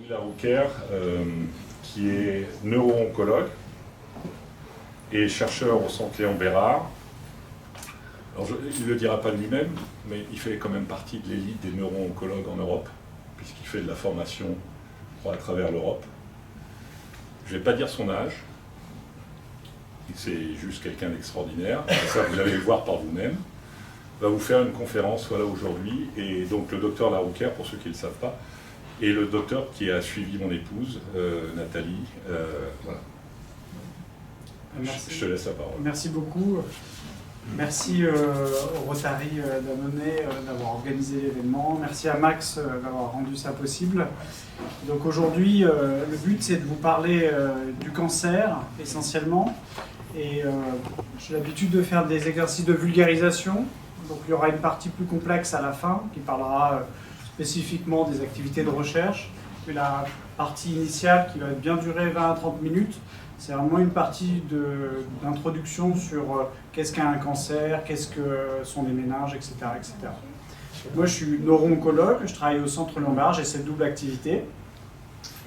Denis Laroucaire, qui est neuro-oncologue et chercheur au Centre Léon Bérard. Alors, il ne le dira pas lui-même, mais il fait quand même partie de l'élite des neuro-oncologues en Europe, puisqu'il fait de la formation, je crois, à travers l'Europe. Je ne vais pas dire son âge, c'est juste quelqu'un d'extraordinaire, ça vous allez le voir par vous-même. Va vous faire une conférence voilà, aujourd'hui, et donc le docteur Laroucaire, pour ceux qui ne le savent pas, et le docteur qui a suivi mon épouse, Nathalie. Voilà. Merci. Je te laisse la parole. Merci beaucoup. Merci au Rotary d'Annonay d'avoir organisé l'événement. Merci à Max d'avoir rendu ça possible. Donc aujourd'hui, le but c'est de vous parler du cancer essentiellement. Et j'ai l'habitude de faire des exercices de vulgarisation. Donc il y aura une partie plus complexe à la fin qui parlera spécifiquement des activités de recherche. Mais la partie initiale qui va bien durer 20 à 30 minutes, c'est vraiment une partie d'introduction sur qu'est-ce qu'un cancer, qu'est-ce que sont les méninges, etc. etc. Moi je suis neuro-oncologue, je travaille au Centre Léon Bérard, j'ai cette double activité.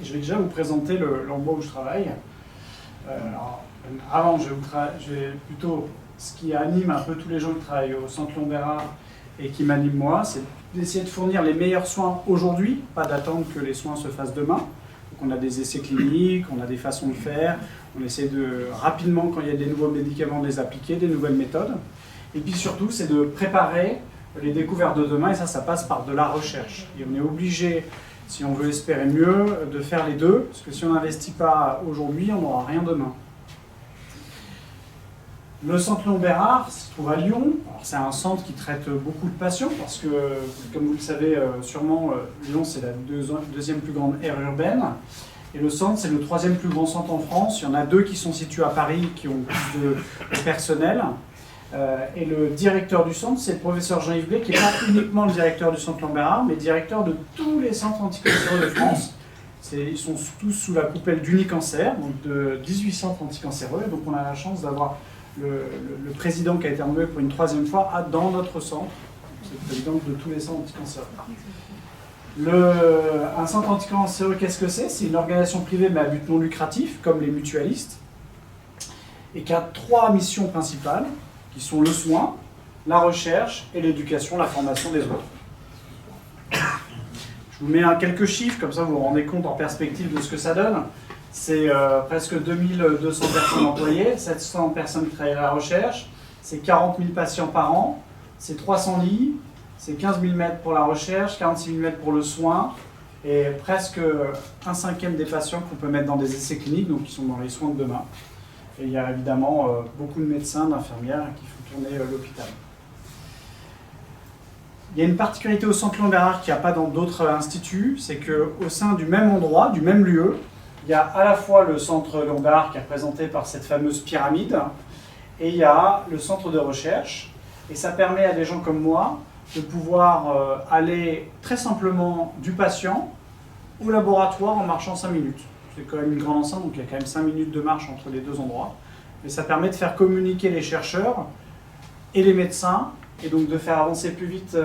Et je vais déjà vous présenter l'endroit où je travaille. Alors, avant, je vais plutôt ce qui anime un peu tous les gens qui travaillent au Centre Léon Bérard et qui m'anime moi, c'est d'essayer de fournir les meilleurs soins aujourd'hui, pas d'attendre que les soins se fassent demain. Donc on a des essais cliniques, on a des façons de faire, on essaie de rapidement, quand il y a des nouveaux médicaments, de les appliquer, des nouvelles méthodes. Et puis surtout, c'est de préparer les découvertes de demain, et ça passe par de la recherche. Et on est obligé, si on veut espérer mieux, de faire les deux, parce que si on n'investit pas aujourd'hui, on n'aura rien demain. Le Centre Léon Bérard se trouve à Lyon. C'est un centre qui traite beaucoup de patients parce que, comme vous le savez sûrement, Lyon c'est la deuxième plus grande aire urbaine. Et le centre c'est le troisième plus grand centre en France. Il y en a deux qui sont situés à Paris qui ont plus de personnel. Et le directeur du centre c'est le professeur Jean-Yves Blé qui n'est pas uniquement le directeur du Centre Léon Bérard, mais directeur de tous les centres anticancéreux de France. Ils sont tous sous la coupelle d'Unicancer, donc de 18 centres anticancéreux. Donc on a la chance d'avoir le président qui a été nommé pour une troisième fois dans notre centre. C'est le président de tous les centres anticancéreux. Un centre anticancéreux, qu'est-ce que c'est? C'est une organisation privée mais à but non lucratif, comme les mutualistes, et qui a trois missions principales, qui sont le soin, la recherche et l'éducation, la formation des autres. Je vous mets quelques chiffres, comme ça vous vous rendez compte en perspective de ce que ça donne. C'est presque 2200 personnes employées, 700 personnes qui travaillent à la recherche, c'est 40 000 patients par an, c'est 300 lits, c'est 15 000 mètres pour la recherche, 46 000 mètres pour le soin, et presque un cinquième des patients qu'on peut mettre dans des essais cliniques, donc qui sont dans les soins de demain. Et il y a évidemment beaucoup de médecins, d'infirmières qui font tourner l'hôpital. Il y a une particularité au Centre Léon Bérard qu'il n'y a pas dans d'autres instituts, c'est qu'au sein du même endroit, du même lieu, il y a à la fois le Centre Léon Bérard qui est représenté par cette fameuse pyramide, et il y a le centre de recherche, et ça permet à des gens comme moi de pouvoir aller très simplement du patient au laboratoire en marchant 5 minutes. C'est quand même une grande enceinte, donc il y a quand même 5 minutes de marche entre les deux endroits, mais ça permet de faire communiquer les chercheurs et les médecins, et donc de faire avancer plus vite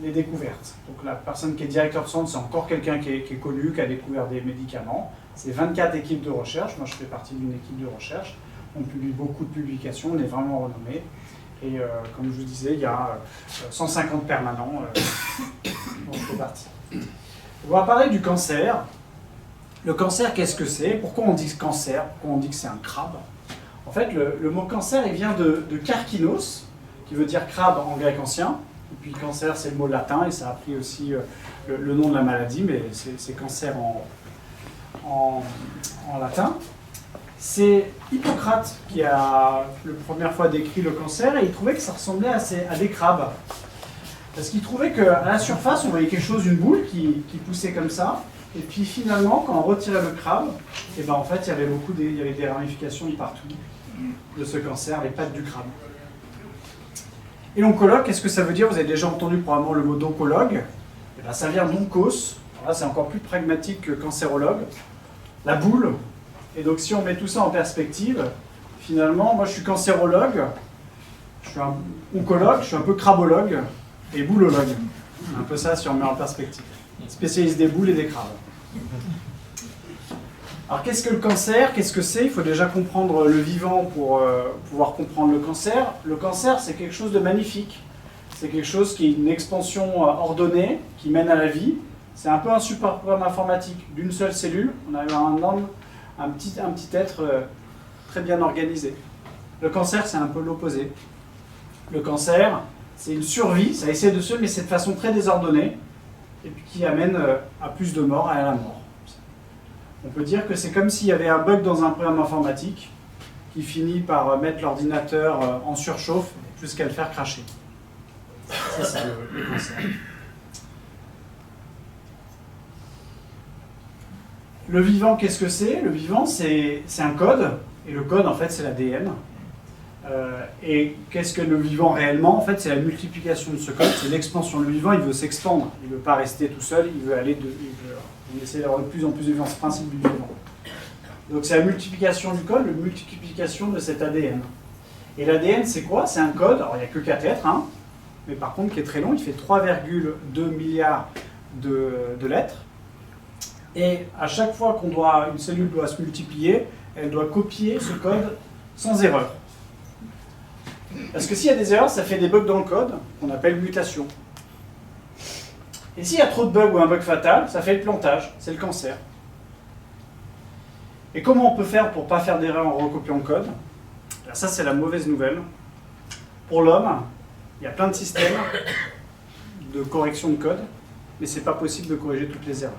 les découvertes. Donc la personne qui est directeur de centre, c'est encore quelqu'un qui est connu, qui a découvert des médicaments. C'est 24 équipes de recherche, moi je fais partie d'une équipe de recherche. On publie beaucoup de publications, on est vraiment renommé. Et comme je vous disais, il y a 150 permanents dont je fais partie. On va parler du cancer. Le cancer, qu'est-ce que c'est? Pourquoi on dit cancer? Pourquoi on dit que c'est un crabe? En fait, le mot cancer, il vient de karkinos, qui veut dire crabe en grec ancien. Et puis cancer, c'est le mot latin, et ça a pris aussi le nom de la maladie, mais c'est cancer en latin. C'est Hippocrate qui a la première fois décrit le cancer, et il trouvait que ça ressemblait à des crabes. Parce qu'il trouvait qu'à la surface, on voyait quelque chose, une boule qui poussait comme ça, et puis finalement, quand on retirait le crabe, et ben en fait, il y avait des ramifications partout de ce cancer, les pattes du crabe. Et l'oncologue, qu'est-ce que ça veut dire? Vous avez déjà entendu probablement le mot d'oncologue. Et bien, ça vient d'oncos. Là, c'est encore plus pragmatique que cancérologue. La boule. Et donc, si on met tout ça en perspective, finalement, moi, je suis cancérologue, je suis un oncologue, je suis un peu crabologue et boulologue. Un peu ça, si on met en perspective. spécialiste des boules et des crabes. Alors qu'est-ce que le cancer? Qu'est-ce que c'est? Il faut déjà comprendre le vivant pour pouvoir comprendre le cancer. Le cancer, c'est quelque chose de magnifique. C'est quelque chose qui est une expansion ordonnée, qui mène à la vie. C'est un peu un super programme informatique d'une seule cellule. On arrive à un petit être très bien organisé. Le cancer, c'est un peu l'opposé. Le cancer, c'est une survie, ça essaie de se, mais c'est de façon très désordonnée, et puis qui amène à plus de morts et à la mort. On peut dire que c'est comme s'il y avait un bug dans un programme informatique qui finit par mettre l'ordinateur en surchauffe jusqu'à le faire cracher. C'est ça le cancer. Le vivant, qu'est-ce que c'est? Le vivant, c'est un code, et le code, en fait, c'est l'ADN. Et qu'est-ce que le vivant réellement? En fait, c'est la multiplication de ce code, c'est l'expansion. Le vivant, il veut s'expandre, il ne veut pas rester tout seul, il veut aller on essaie d'avoir de plus en plus de vivants, c'est le principe du vivant. Donc c'est la multiplication du code, la multiplication de cet ADN. Et l'ADN, c'est quoi? C'est un code, alors il n'y a que 4 lettres, hein, mais par contre qui est très long, il fait 3,2 milliards de lettres. Et à chaque fois qu'une cellule doit se multiplier, elle doit copier ce code sans erreur. Parce que s'il y a des erreurs, ça fait des bugs dans le code, qu'on appelle mutation. Et s'il y a trop de bugs ou un bug fatal, ça fait le plantage, c'est le cancer. Et comment on peut faire pour ne pas faire d'erreur en recopiant le code? Ça, c'est la mauvaise nouvelle. Pour l'homme, il y a plein de systèmes de correction de code, mais ce n'est pas possible de corriger toutes les erreurs.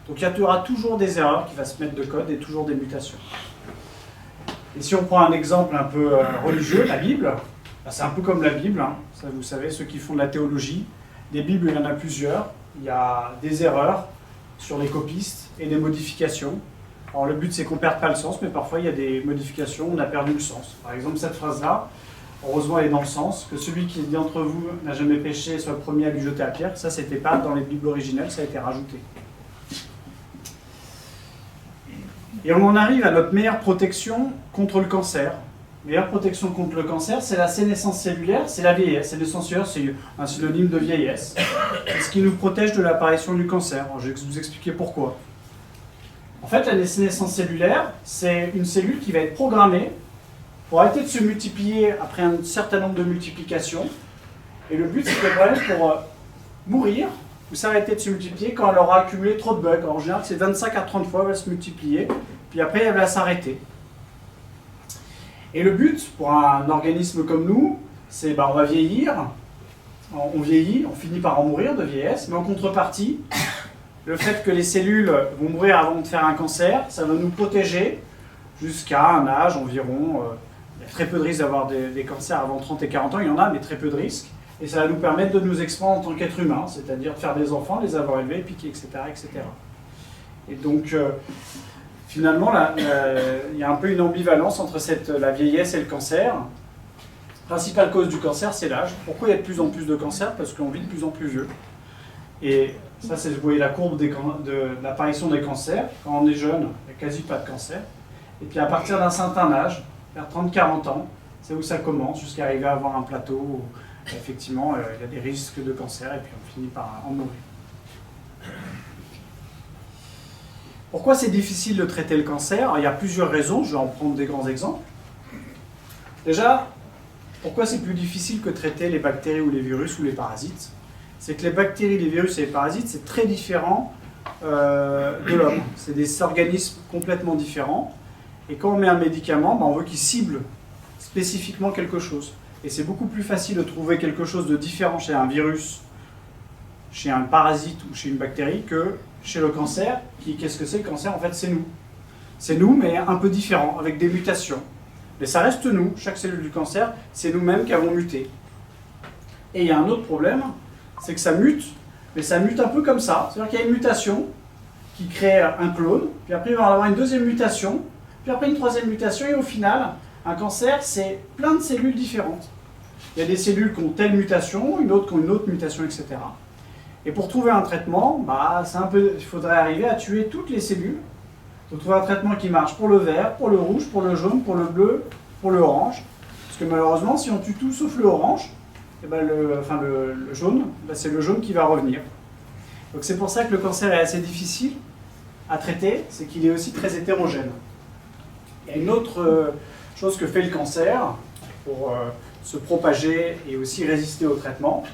Donc il y aura toujours des erreurs qui vont se mettre de code et toujours des mutations. Et si on prend un exemple un peu religieux, la Bible, c'est un peu comme la Bible, hein. Ça, vous savez, ceux qui font de la théologie, des Bibles, il y en a plusieurs, il y a des erreurs sur les copistes et des modifications. Alors le but c'est qu'on ne perde pas le sens, mais parfois il y a des modifications, on a perdu le sens. Par exemple cette phrase-là, heureusement elle est dans le sens, que celui qui d'entre vous n'a jamais péché soit le premier à lui jeter la pierre, ça c'était pas dans les Bibles originelles, ça a été rajouté. Et on en arrive à notre meilleure protection contre le cancer. La meilleure protection contre le cancer, c'est la sénescence cellulaire, c'est la vieillesse. Sénescence cellulaire, c'est un synonyme de vieillesse. C'est ce qui nous protège de l'apparition du cancer. Alors, je vais vous expliquer pourquoi. En fait, la sénescence cellulaire, c'est une cellule qui va être programmée pour arrêter de se multiplier après un certain nombre de multiplications. Et le but, c'est qu'elle va être pour mourir ou s'arrêter de se multiplier quand elle aura accumulé trop de bugs. En général, c'est 25 à 30 fois, elle va se multiplier, puis après, elle va s'arrêter. Et le but, pour un organisme comme nous, c'est on va vieillir, on vieillit, on finit par en mourir de vieillesse, mais en contrepartie, le fait que les cellules vont mourir avant de faire un cancer, ça va nous protéger jusqu'à un âge environ, il y a très peu de risques d'avoir des cancers avant 30 et 40 ans, il y en a, mais très peu de risques. Et ça va nous permettre de nous expandre en tant qu'être humain, c'est-à-dire de faire des enfants, les avoir élevés, piquer, etc. etc. Et donc, finalement, il y a un peu une ambivalence entre la vieillesse et le cancer. La principale cause du cancer, c'est l'âge. Pourquoi il y a de plus en plus de cancers? Parce qu'on vit de plus en plus vieux. Et ça, vous voyez la courbe de l'apparition des cancers. Quand on est jeune, il n'y a quasi pas de cancer. Et puis à partir d'un certain âge, vers 30-40 ans, c'est où ça commence, jusqu'à arriver à avoir un plateau où, effectivement, il y a des risques de cancer et puis on finit par en mourir. Pourquoi c'est difficile de traiter le cancer? Alors, il y a plusieurs raisons, je vais en prendre des grands exemples. Déjà, pourquoi c'est plus difficile que de traiter les bactéries ou les virus ou les parasites? C'est que les bactéries, les virus et les parasites, c'est très différent de l'homme. C'est des organismes complètement différents. Et quand on met un médicament, on veut qu'il cible spécifiquement quelque chose. Et c'est beaucoup plus facile de trouver quelque chose de différent chez un virus, chez un parasite ou chez une bactérie que chez le cancer. Qu'est-ce que c'est le cancer? En fait, c'est nous. C'est nous, mais un peu différent, avec des mutations. Mais ça reste nous. Chaque cellule du cancer, c'est nous-mêmes qui avons muté. Et il y a un autre problème, c'est que ça mute, mais ça mute un peu comme ça. C'est-à-dire qu'il y a une mutation qui crée un clone, puis après il va y avoir une deuxième mutation, puis après une troisième mutation, et au final, un cancer, c'est plein de cellules différentes. Il y a des cellules qui ont telle mutation, une autre qui ont une autre mutation, etc. Et pour trouver un traitement, il faudrait arriver à tuer toutes les cellules. Il faut trouver un traitement qui marche pour le vert, pour le rouge, pour le jaune, pour le bleu, pour le orange. Parce que malheureusement, si on tue tout sauf le orange, le jaune, c'est le jaune qui va revenir. Donc c'est pour ça que le cancer est assez difficile à traiter, c'est qu'il est aussi très hétérogène. Il y a une autre chose que fait le cancer pour se propager et aussi résister au traitement,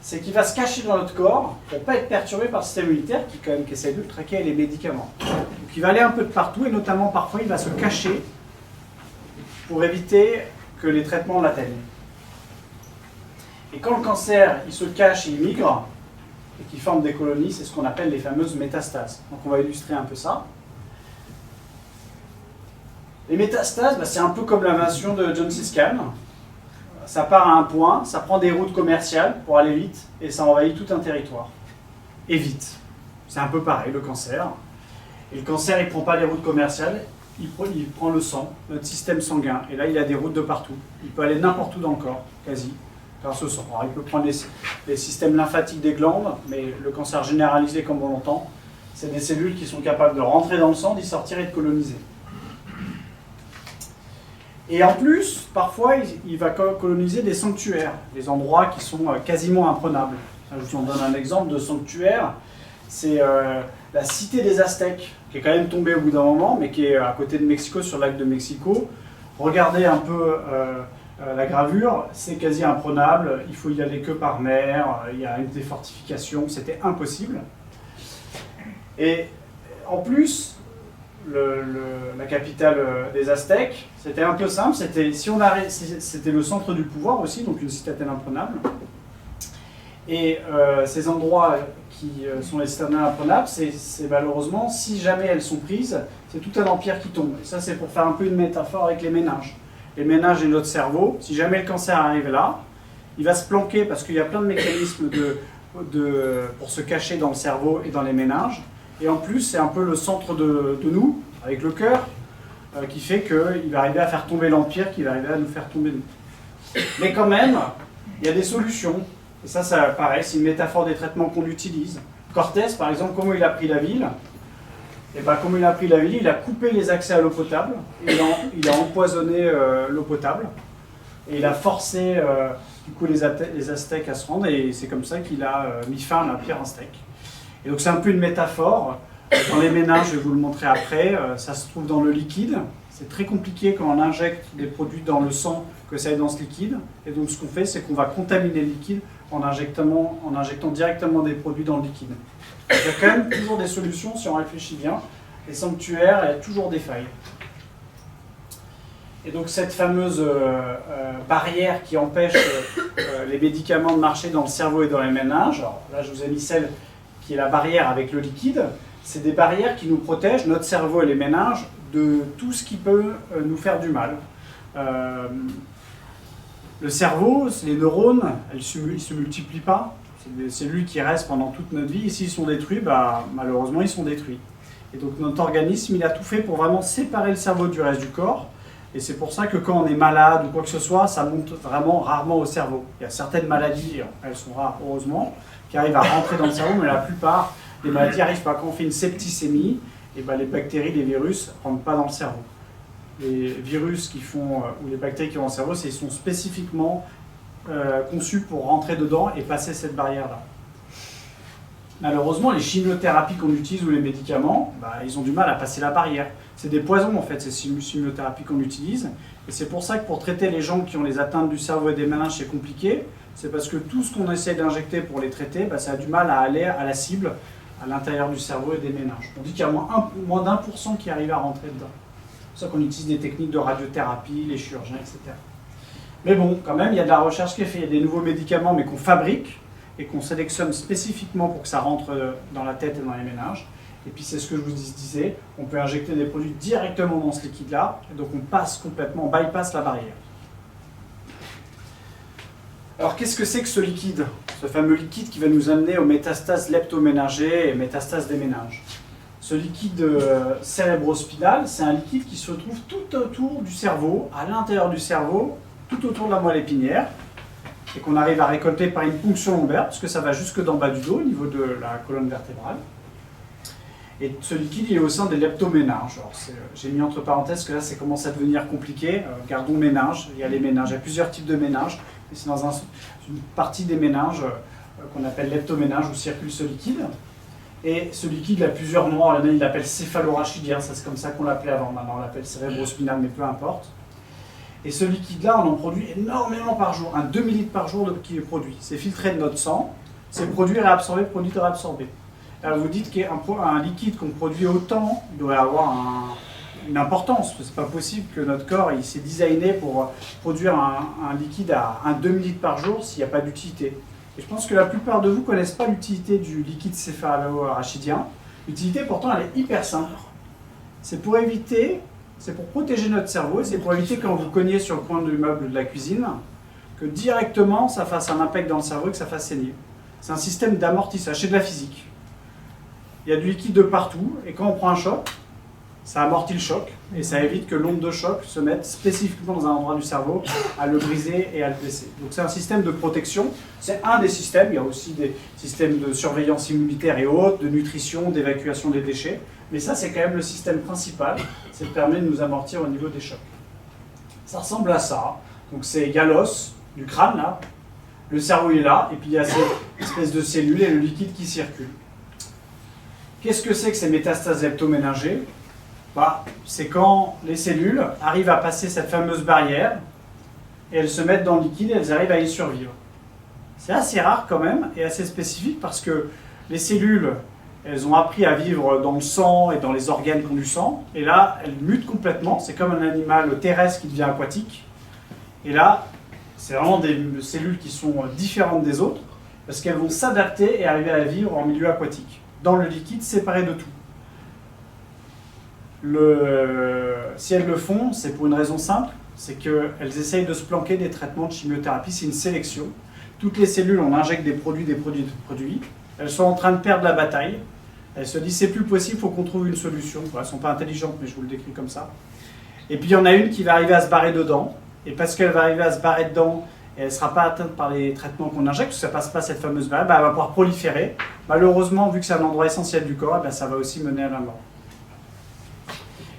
c'est qu'il va se cacher dans notre corps pour ne pas être perturbé par le système immunitaire qui, quand même, qui essaie de le traquer avec les médicaments. Donc il va aller un peu de partout et notamment parfois il va se cacher pour éviter que les traitements l'atteignent. Et quand le cancer il se cache et il migre, et qu'il forme des colonies, c'est ce qu'on appelle les fameuses métastases. Donc on va illustrer un peu ça. Les métastases, c'est un peu comme l'invention de Gengis Khan. Ça part à un point, ça prend des routes commerciales pour aller vite, et ça envahit tout un territoire. Et vite. C'est un peu pareil, le cancer. Et le cancer, il ne prend pas les routes commerciales, il prend le sang, notre système sanguin. Et là, il a des routes de partout. Il peut aller n'importe où dans le corps, quasi, grâce au sang. Alors, il peut prendre les systèmes lymphatiques des glandes, mais le cancer généralisé, comme on l'entend, c'est des cellules qui sont capables de rentrer dans le sang, d'y sortir et de coloniser. Et en plus, parfois, il va coloniser des sanctuaires, des endroits qui sont quasiment imprenables. Je vous en donne un exemple de sanctuaire. C'est la cité des Aztèques, qui est quand même tombée au bout d'un moment, mais qui est à côté de Mexico, sur le lac de Mexico. Regardez un peu la gravure, c'est quasi imprenable. Il faut y aller que par mer, il y a des fortifications, c'était impossible. Et en plus, la capitale des Aztèques, c'était un peu simple, c'était le centre du pouvoir aussi, donc une citadelle imprenable. Et ces endroits qui sont les citadelles imprenables, c'est malheureusement, si jamais elles sont prises, c'est tout un empire qui tombe. Et ça, c'est pour faire un peu une métaphore avec les méninges. Les méninges et notre cerveau, si jamais le cancer arrive là, il va se planquer parce qu'il y a plein de mécanismes pour se cacher dans le cerveau et dans les méninges. Et en plus, c'est un peu le centre de nous, avec le cœur, qui fait qu'il va arriver à faire tomber l'Empire, qui va arriver à nous faire tomber nous. Mais quand même, il y a des solutions. Et ça pareil, c'est une métaphore des traitements qu'on utilise. Cortés, par exemple, comment il a pris la ville? Et bien, comment il a pris la ville, il a coupé les accès à l'eau potable, et il a empoisonné l'eau potable, et il a forcé du coup, les Aztèques à se rendre, et c'est comme ça qu'il a mis fin à l'Empire aztèque. Et donc c'est un peu une métaphore. Dans les méninges, je vais vous le montrer après, ça se trouve dans le liquide. C'est très compliqué quand on injecte des produits dans le sang que ça aille dans ce liquide. Et donc ce qu'on fait, c'est qu'on va contaminer le liquide en injectant directement des produits dans le liquide. Il y a quand même toujours des solutions si on réfléchit bien. Les sanctuaires, il y a toujours des failles. Et donc cette fameuse barrière qui empêche les médicaments de marcher dans le cerveau et dans les méninges, alors là je vous ai mis celle qui est la barrière avec le liquide, c'est des barrières qui nous protègent, notre cerveau et les méninges, de tout ce qui peut nous faire du mal. Le cerveau, les neurones, ils ne se multiplient pas, c'est des cellules qui restent pendant toute notre vie, et s'ils sont détruits, malheureusement ils sont détruits. Et donc notre organisme, il a tout fait pour vraiment séparer le cerveau du reste du corps, et c'est pour ça que quand on est malade ou quoi que ce soit, ça monte vraiment rarement au cerveau. Il y a certaines maladies, elles sont rares heureusement, qui arrivent à rentrer dans le cerveau, mais la plupart des maladies n'arrivent pas. Quand on fait une septicémie, et les bactéries, les virus ne rentrent pas dans le cerveau. Les virus ou les bactéries qui vont dans le cerveau, ils sont spécifiquement conçus pour rentrer dedans et passer cette barrière-là. Malheureusement, les chimiothérapies qu'on utilise ou les médicaments, ils ont du mal à passer la barrière. C'est des poisons en fait, ces chimiothérapies qu'on utilise. Et c'est pour ça que pour traiter les gens qui ont les atteintes du cerveau et des méninges, c'est compliqué. C'est parce que tout ce qu'on essaie d'injecter pour les traiter, ça a du mal à aller à la cible, à l'intérieur du cerveau et des méninges. On dit qu'il y a moins d'1% qui arrive à rentrer dedans. C'est pour ça qu'on utilise des techniques de radiothérapie, les chirurgiens, etc. Mais bon, quand même, il y a de la recherche qui est faite. Il y a des nouveaux médicaments, mais qu'on fabrique et qu'on sélectionne spécifiquement pour que ça rentre dans la tête et dans les méninges. Et puis c'est ce que je vous disais, on peut injecter des produits directement dans ce liquide-là, et donc on bypass la barrière. Alors qu'est-ce que c'est que ce liquide? Ce fameux liquide qui va nous amener aux métastases leptoméningées et métastases des méninges. Ce liquide cérébrospinal, c'est un liquide qui se trouve tout autour du cerveau, à l'intérieur du cerveau, tout autour de la moelle épinière, et qu'on arrive à récolter par une ponction lombaire, parce que ça va jusque d'en bas du dos, au niveau de la colonne vertébrale. Et ce liquide, il est au sein des leptoméninges. J'ai mis entre parenthèses que là, ça commence à devenir compliqué. Gardons méninges, il y a les méninges, il y a plusieurs types de méninges, et c'est dans une partie des méninges qu'on appelle leptoméninge, où circule ce liquide. Et ce liquide a plusieurs noms. Alors, il l'appelle céphalorachidien, ça c'est comme ça qu'on l'appelait avant. Maintenant on l'appelle cérébrospinal, mais peu importe. Et ce liquide-là, on en produit énormément par jour, 2 millilitres par jour qui est produit. C'est filtré de notre sang, c'est produit, réabsorbé, produit, réabsorbé. Alors vous dites qu'un liquide qu'on produit autant, il doit avoir une importance. C'est pas possible que notre corps il s'est designé pour produire un liquide à 2 millilitres par jour s'il n'y a pas d'utilité. Et je pense que la plupart de vous ne connaissent pas l'utilité du liquide céphalorachidien. L'utilité, pourtant, elle est hyper simple. C'est pour protéger notre cerveau, et c'est pour éviter quand vous cognez sur le coin du meuble de la cuisine, que directement ça fasse un impact dans le cerveau et que ça fasse saigner. C'est un système d'amortissage, c'est de la physique. Il y a du liquide de partout, et quand on prend un choc, ça amortit le choc, et ça évite que l'onde de choc se mette spécifiquement dans un endroit du cerveau à le briser et à le blesser. Donc c'est un système de protection, c'est un des systèmes, il y a aussi des systèmes de surveillance immunitaire et autres, de nutrition, d'évacuation des déchets, mais ça c'est quand même le système principal, ça permet de nous amortir au niveau des chocs. Ça ressemble à ça, donc il y a l'os du crâne là, le cerveau est là, et puis il y a cette espèce de cellules et le liquide qui circule. Qu'est-ce que c'est que ces métastases leptoméningées ? C'est quand les cellules arrivent à passer cette fameuse barrière et elles se mettent dans le liquide et elles arrivent à y survivre. C'est assez rare quand même et assez spécifique parce que les cellules, elles ont appris à vivre dans le sang et dans les organes qui ont du sang, et là, elles mutent complètement. C'est comme un animal terrestre qui devient aquatique. Et là, c'est vraiment des cellules qui sont différentes des autres parce qu'elles vont s'adapter et arriver à vivre en milieu aquatique, dans le liquide séparé de tout. Si elles le font, c'est pour une raison simple, c'est qu'elles essayent de se planquer des traitements de chimiothérapie, c'est une sélection. Toutes les cellules, on injecte des produits, elles sont en train de perdre la bataille, elles se disent c'est plus possible, il faut qu'on trouve une solution. Elles ne sont pas intelligentes, mais je vous le décris comme ça. Et puis il y en a une qui va arriver à se barrer dedans, et parce qu'elle va arriver à se barrer dedans, et elle ne sera pas atteinte par les traitements qu'on injecte, parce que ça ne passe pas cette fameuse barrière, elle va pouvoir proliférer. Malheureusement, vu que c'est un endroit essentiel du corps, ça va aussi mener à la mort.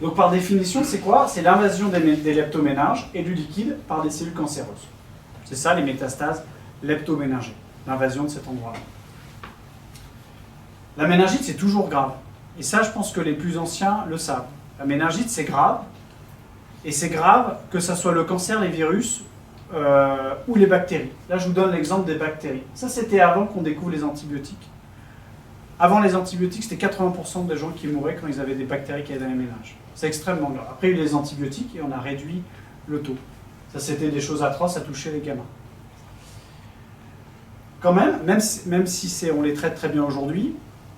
Donc par définition, c'est quoi? C'est l'invasion des leptoméninges et du liquide par des cellules cancéreuses. C'est ça les métastases leptoméningées, l'invasion de cet endroit-là. La méningite, c'est toujours grave. Et ça, je pense que les plus anciens le savent. La méningite, c'est grave. Et c'est grave que ce soit le cancer, les virus ou les bactéries. Là, je vous donne l'exemple des bactéries. Ça, c'était avant qu'on découvre les antibiotiques. Avant les antibiotiques, c'était 80% des gens qui mouraient quand ils avaient des bactéries qui allaient dans les méninges. C'est extrêmement grave. Après, il y a eu les antibiotiques et on a réduit le taux. Ça, c'était des choses atroces, ça touchait les gamins. Quand même si on les traite très bien aujourd'hui,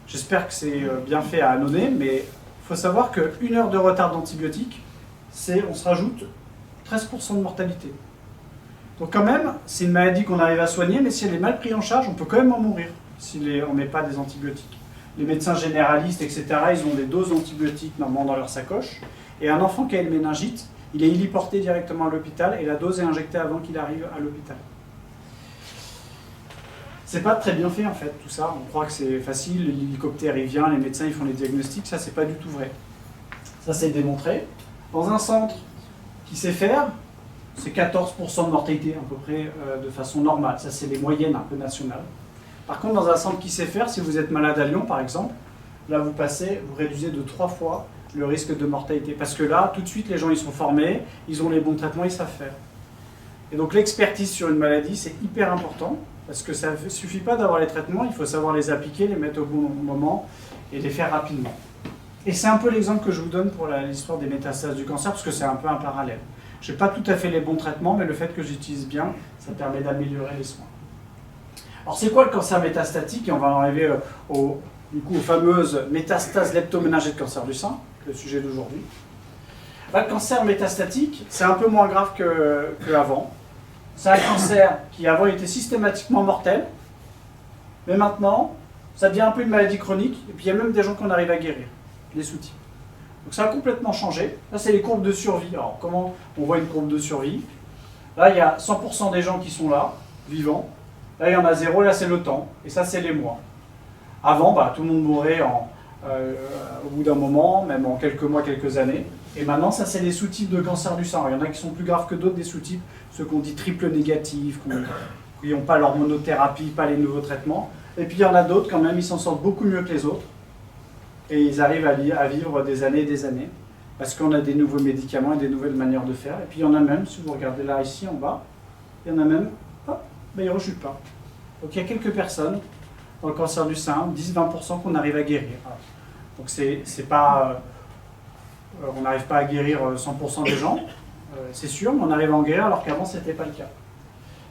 j'espère que c'est bien fait à annoncer, mais il faut savoir qu'une heure de retard d'antibiotiques, on se rajoute 13% de mortalité. Donc quand même, c'est une maladie qu'on arrive à soigner, mais si elle est mal prise en charge, on peut quand même en mourir si on ne met pas des antibiotiques. Les médecins généralistes, etc., ils ont des doses d'antibiotiques normalement dans leur sacoche. Et un enfant qui a une méningite, il est héliporté directement à l'hôpital et la dose est injectée avant qu'il arrive à l'hôpital. C'est pas très bien fait en fait, tout ça. On croit que c'est facile, l'hélicoptère il vient, les médecins ils font les diagnostics, ça c'est pas du tout vrai. Ça c'est démontré. Dans un centre qui sait faire, c'est 14% de mortalité à peu près de façon normale. Ça c'est les moyennes un peu nationales. Par contre, dans un centre qui sait faire, si vous êtes malade à Lyon par exemple, là vous réduisez de 3 fois le risque de mortalité. Parce que là, tout de suite, les gens ils sont formés, ils ont les bons traitements, ils savent faire. Et donc l'expertise sur une maladie, c'est hyper important, parce que ça ne suffit pas d'avoir les traitements, il faut savoir les appliquer, les mettre au bon moment et les faire rapidement. Et c'est un peu l'exemple que je vous donne pour l'histoire des métastases du cancer, parce que c'est un peu un parallèle. Je n'ai pas tout à fait les bons traitements, mais le fait que j'utilise bien, ça permet d'améliorer les soins. Alors c'est quoi le cancer métastatique? Et on va en arriver aux fameuses métastases leptoméningées de cancer du sein, le sujet d'aujourd'hui. Le cancer métastatique, c'est un peu moins grave qu'avant. C'est un cancer qui avant était systématiquement mortel, mais maintenant, ça devient un peu une maladie chronique, et puis il y a même des gens qu'on arrive à guérir, les sous-types. Donc ça a complètement changé. Là, c'est les courbes de survie. Alors comment on voit une courbe de survie? Là, il y a 100% des gens qui sont là, vivants. Là, il y en a 0, là, c'est le temps. Et ça, c'est les mois. Avant, tout le monde mourait au bout d'un moment, même en quelques mois, quelques années. Et maintenant, ça, c'est les sous-types de cancer du sein. Alors, il y en a qui sont plus graves que d'autres, des sous-types, ceux qu'on dit triple négatifs, qui n'ont pas l'hormonothérapie, pas les nouveaux traitements. Et puis il y en a d'autres quand même, ils s'en sortent beaucoup mieux que les autres. Et ils arrivent à vivre des années et des années. Parce qu'on a des nouveaux médicaments et des nouvelles manières de faire. Et puis il y en a même, si vous regardez là, ici, en bas, il y en a même, hop, ben, ils ne rechutent pas. Donc il y a quelques personnes dans le cancer du sein, 10-20% qu'on arrive à guérir. Donc c'est pas... on n'arrive pas à guérir 100% des gens, c'est sûr, mais on arrive à en guérir alors qu'avant, ce n'était pas le cas.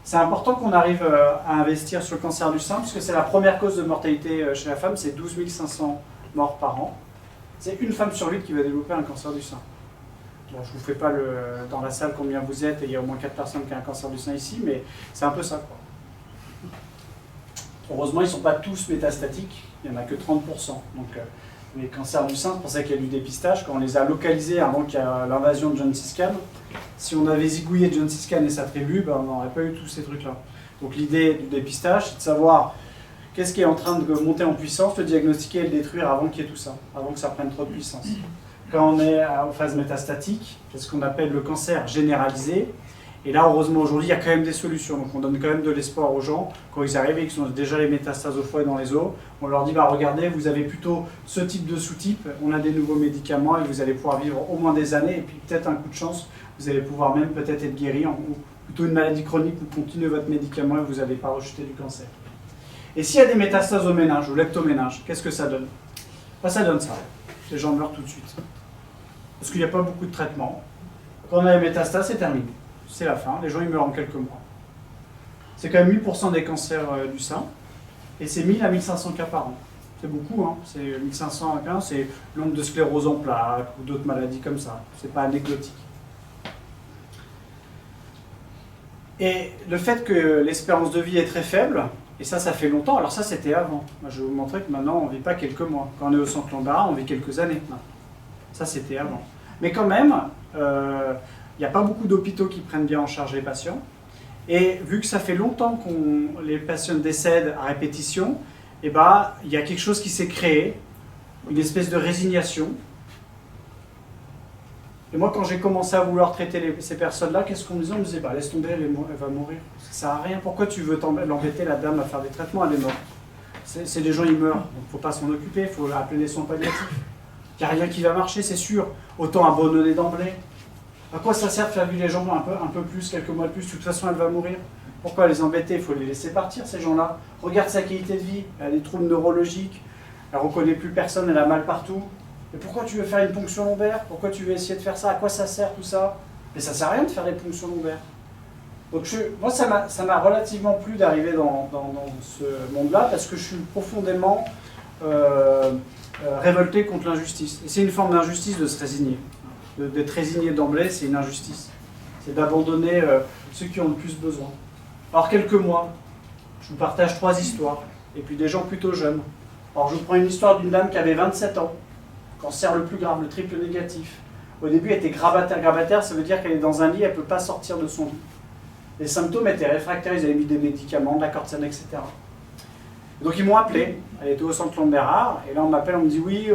C'est important qu'on arrive à investir sur le cancer du sein, parce que c'est la première cause de mortalité chez la femme, c'est 12 500 morts par an. C'est une femme sur 8 qui va développer un cancer du sein. Bon, je ne vous fais pas dans la salle combien vous êtes, et il y a au moins 4 personnes qui ont un cancer du sein ici, mais c'est un peu ça, quoi. Heureusement, ils ne sont pas tous métastatiques, il n'y en a que 30%. Donc, les cancers du sein, c'est pour ça qu'il y a du dépistage. Quand on les a localisés avant qu'il y ait l'invasion de Gengis Khan, si on avait zigouillé Gengis Khan et sa tribu, ben, on n'aurait pas eu tous ces trucs-là. Donc l'idée du dépistage, c'est de savoir qu'est-ce qui est en train de monter en puissance, le diagnostiquer et le détruire avant qu'il y ait tout ça, avant que ça prenne trop de puissance. Quand on est en phase métastatique, c'est ce qu'on appelle le cancer généralisé. Et là, heureusement, aujourd'hui, il y a quand même des solutions. Donc, on donne quand même de l'espoir aux gens. Quand ils arrivent et qu'ils ont déjà les métastases au foie et dans les os, on leur dit, bah, regardez, vous avez plutôt ce type de sous-type, on a des nouveaux médicaments et vous allez pouvoir vivre au moins des années. Et puis, peut-être un coup de chance, vous allez pouvoir même peut-être être guéri, ou plutôt une maladie chronique, vous continuez votre médicament et vous n'allez pas rejeter du cancer. Et s'il y a des métastases au méninge, au leptoméninge, qu'est-ce que ça donne? Bah, ça donne ça. Les gens meurent tout de suite. Parce qu'il n'y a pas beaucoup de traitements. Quand on a les métastases, c'est terminé. C'est la fin, les gens ils meurent en quelques mois. C'est quand même 8% des cancers du sein, et c'est 1000 à 1500 cas par an. C'est beaucoup, hein. C'est 1500 à 15, c'est le nombre de sclérose en plaques ou d'autres maladies comme ça. C'est pas anecdotique. Et le fait que l'espérance de vie est très faible, et ça fait longtemps, alors ça c'était avant. Moi, je vais vous montrer que maintenant on ne vit pas quelques mois. Quand on est au centre Lambert, on vit quelques années. Non. Ça c'était avant. Mais quand même, il n'y a pas beaucoup d'hôpitaux qui prennent bien en charge les patients. Et vu que ça fait longtemps que les patients décèdent à répétition, eh ben, il y a quelque chose qui s'est créé, une espèce de résignation. Et moi, quand j'ai commencé à vouloir traiter ces personnes-là, qu'est-ce qu'on me disait? On me disait, bah, laisse tomber, elle va mourir. Ça ne sert à rien. Pourquoi tu veux l'embêter, la dame, à faire des traitements? Elle est morte. C'est des gens, ils meurent. Donc, il ne faut pas s'en occuper, il faut appeler les soins palliatifs. Il n'y a rien qui va marcher, c'est sûr. Autant abandonner d'emblée. À quoi ça sert de faire vivre les gens un peu plus, quelques mois de plus? De toute façon, elle va mourir. Pourquoi les embêter? Il faut les laisser partir, ces gens-là. Regarde sa qualité de vie. Elle a des troubles neurologiques. Elle ne reconnaît plus personne, elle a mal partout. Et pourquoi tu veux faire une ponction lombaire? Pourquoi tu veux essayer de faire ça? À quoi ça sert tout ça? Mais ça ne sert à rien de faire des ponctions lombaires. Donc moi, ça m'a relativement plu d'arriver dans ce monde-là parce que je suis profondément révolté contre l'injustice. Et c'est une forme d'injustice de se résigner. D'être résigné d'emblée, c'est une injustice. C'est d'abandonner ceux qui ont le plus besoin. Alors, quelques mois, je vous partage 3 histoires, et puis des gens plutôt jeunes. Alors, je vous prends une histoire d'une dame qui avait 27 ans, cancer le plus grave, le triple négatif. Au début, elle était grabataire. Grabataire, ça veut dire qu'elle est dans un lit, elle ne peut pas sortir de son lit. Les symptômes étaient réfractaires, ils avaient mis des médicaments, de la cortisone, etc. Donc ils m'ont appelé, elle était au centre Lambert, et là on m'appelle, on me dit oui,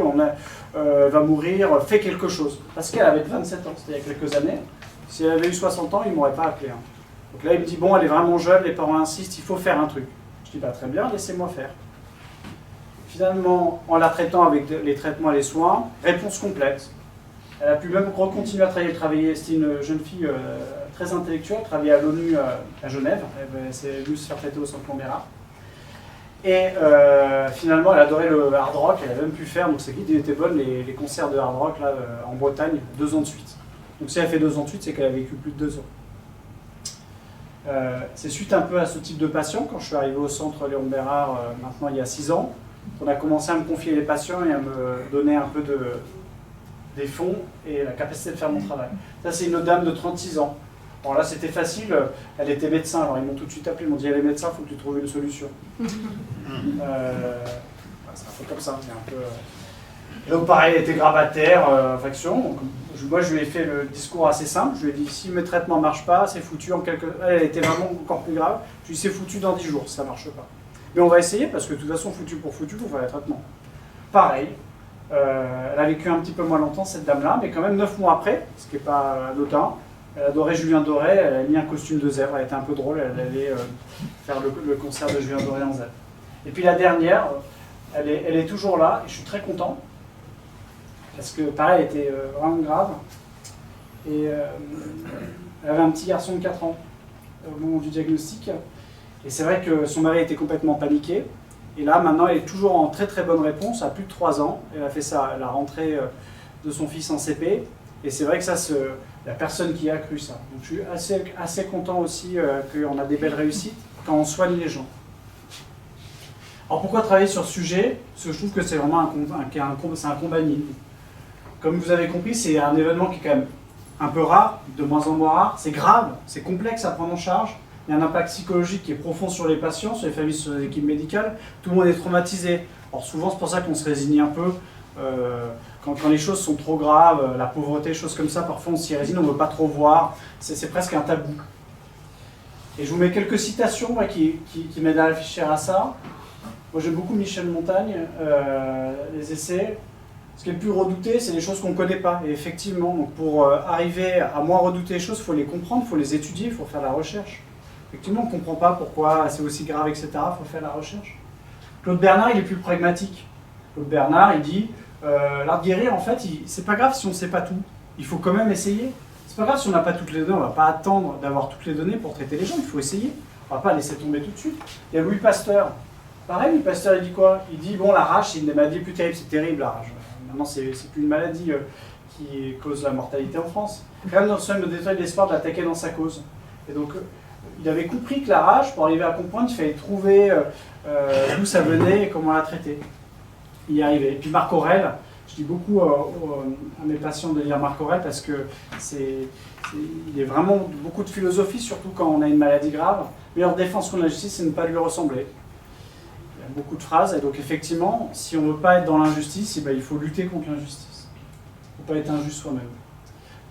va mourir, fais quelque chose. Parce qu'elle avait 27 ans, c'était il y a quelques années. Si elle avait eu 60 ans, ils ne m'auraient pas appelé. Hein. Donc là il me dit bon, elle est vraiment jeune, les parents insistent, il faut faire un truc. Je dis bah très bien, laissez-moi faire. Finalement, en la traitant avec les traitements et les soins, réponse complète. Elle a pu même continuer à travailler. C'était une jeune fille très intellectuelle, elle travaillait à l'ONU à Genève, elle s'est venue se faire traiter au centre Lambert. Et finalement, elle adorait le hard rock, elle a même pu faire, donc c'est qui était bonne, les concerts de hard rock là, en Bretagne, 2 ans de suite. Donc si elle fait 2 ans de suite, c'est qu'elle a vécu plus de 2 ans. C'est suite un peu à ce type de patient, quand je suis arrivé au centre Léon Bérard, maintenant il y a 6 ans, on a commencé à me confier les patients et à me donner un peu des fonds et la capacité de faire mon travail. Ça, c'est une dame de 36 ans. Bon, là, c'était facile, elle était médecin, alors ils m'ont tout de suite appelé, ils m'ont dit, elle est médecin, il faut que tu trouves une solution. C'est un peu comme ça, c'est un peu... Donc pareil, elle était grabataire, faction. Donc, moi, je lui ai fait le discours assez simple, je lui ai dit, si mes traitements ne marchent pas, c'est foutu en quelques... Elle était vraiment encore plus grave, je lui ai dit, c'est foutu dans 10 jours, si ça ne marche pas. Mais on va essayer, parce que de toute façon, foutu pour foutu, il faut faire les traitements. Pareil, elle a vécu un petit peu moins longtemps, cette dame-là, mais quand même 9 mois après, ce qui n'est pas anodin, Elle adorait Julien Doré, elle a mis un costume de zèbre, elle était un peu drôle, elle allait faire le concert de Julien Doré en zèbre. Et puis la dernière, elle est toujours là, et je suis très content, parce que pareil, elle était vraiment grave, et elle avait un petit garçon de 4 ans au moment du diagnostic, et c'est vrai que son mari était complètement paniqué, et là maintenant elle est toujours en très très bonne réponse, à plus de 3 ans, elle a fait ça, la rentrée de son fils en CP, et c'est vrai que ça, il n'y a personne qui a cru ça. Donc je suis assez content aussi qu'on a des belles réussites quand on soigne les gens. Alors pourquoi travailler sur ce sujet? Parce que je trouve que c'est vraiment un combat nul. Comme vous avez compris, c'est un événement qui est quand même un peu rare, de moins en moins rare. C'est grave, c'est complexe à prendre en charge. Il y a un impact psychologique qui est profond sur les patients, sur les familles, sur les équipes médicales. Tout le monde est traumatisé. Alors souvent, c'est pour ça qu'on se résigne un peu. Quand les choses sont trop graves, la pauvreté, choses comme ça, parfois on s'y résigne, on ne veut pas trop voir. C'est presque un tabou. Et je vous mets quelques citations qui m'aident à réfléchir à ça. Moi j'aime beaucoup Michel Montagne, les essais. Ce qui est le plus redouté, c'est les choses qu'on ne connaît pas. Et effectivement, donc pour arriver à moins redouter les choses, il faut les comprendre, il faut les étudier, il faut faire la recherche. Effectivement, on ne comprend pas pourquoi c'est aussi grave, etc. Il faut faire la recherche. Claude Bernard, il est plus pragmatique. Claude Bernard, il dit, l'art de guérir, en fait, c'est pas grave si on ne sait pas tout. Il faut quand même essayer. C'est pas grave si on n'a pas toutes les données, on ne va pas attendre d'avoir toutes les données pour traiter les gens, il faut essayer. On ne va pas laisser tomber tout de suite. Il y a Louis Pasteur. Pareil, Louis Pasteur, il dit quoi? Il dit, bon, la rage, c'est une des maladies les plus terribles, c'est terrible la rage. Maintenant, c'est plus une maladie qui cause la mortalité en France. Quand même, dans le somme de détail d'espoir de l'attaquer dans sa cause. Et donc, il avait compris que la rage, pour arriver à comprendre, il fallait trouver d'où ça venait et comment la traiter. Il y arrivait. Et puis Marc Aurèle, je dis beaucoup à mes patients de lire Marc Aurèle parce que il y a vraiment beaucoup de philosophie, surtout quand on a une maladie grave. Meilleure défense contre la justice, c'est ne pas lui ressembler. Il y a beaucoup de phrases, et donc effectivement, si on ne veut pas être dans l'injustice, il faut lutter contre l'injustice. Il ne faut pas être injuste soi-même.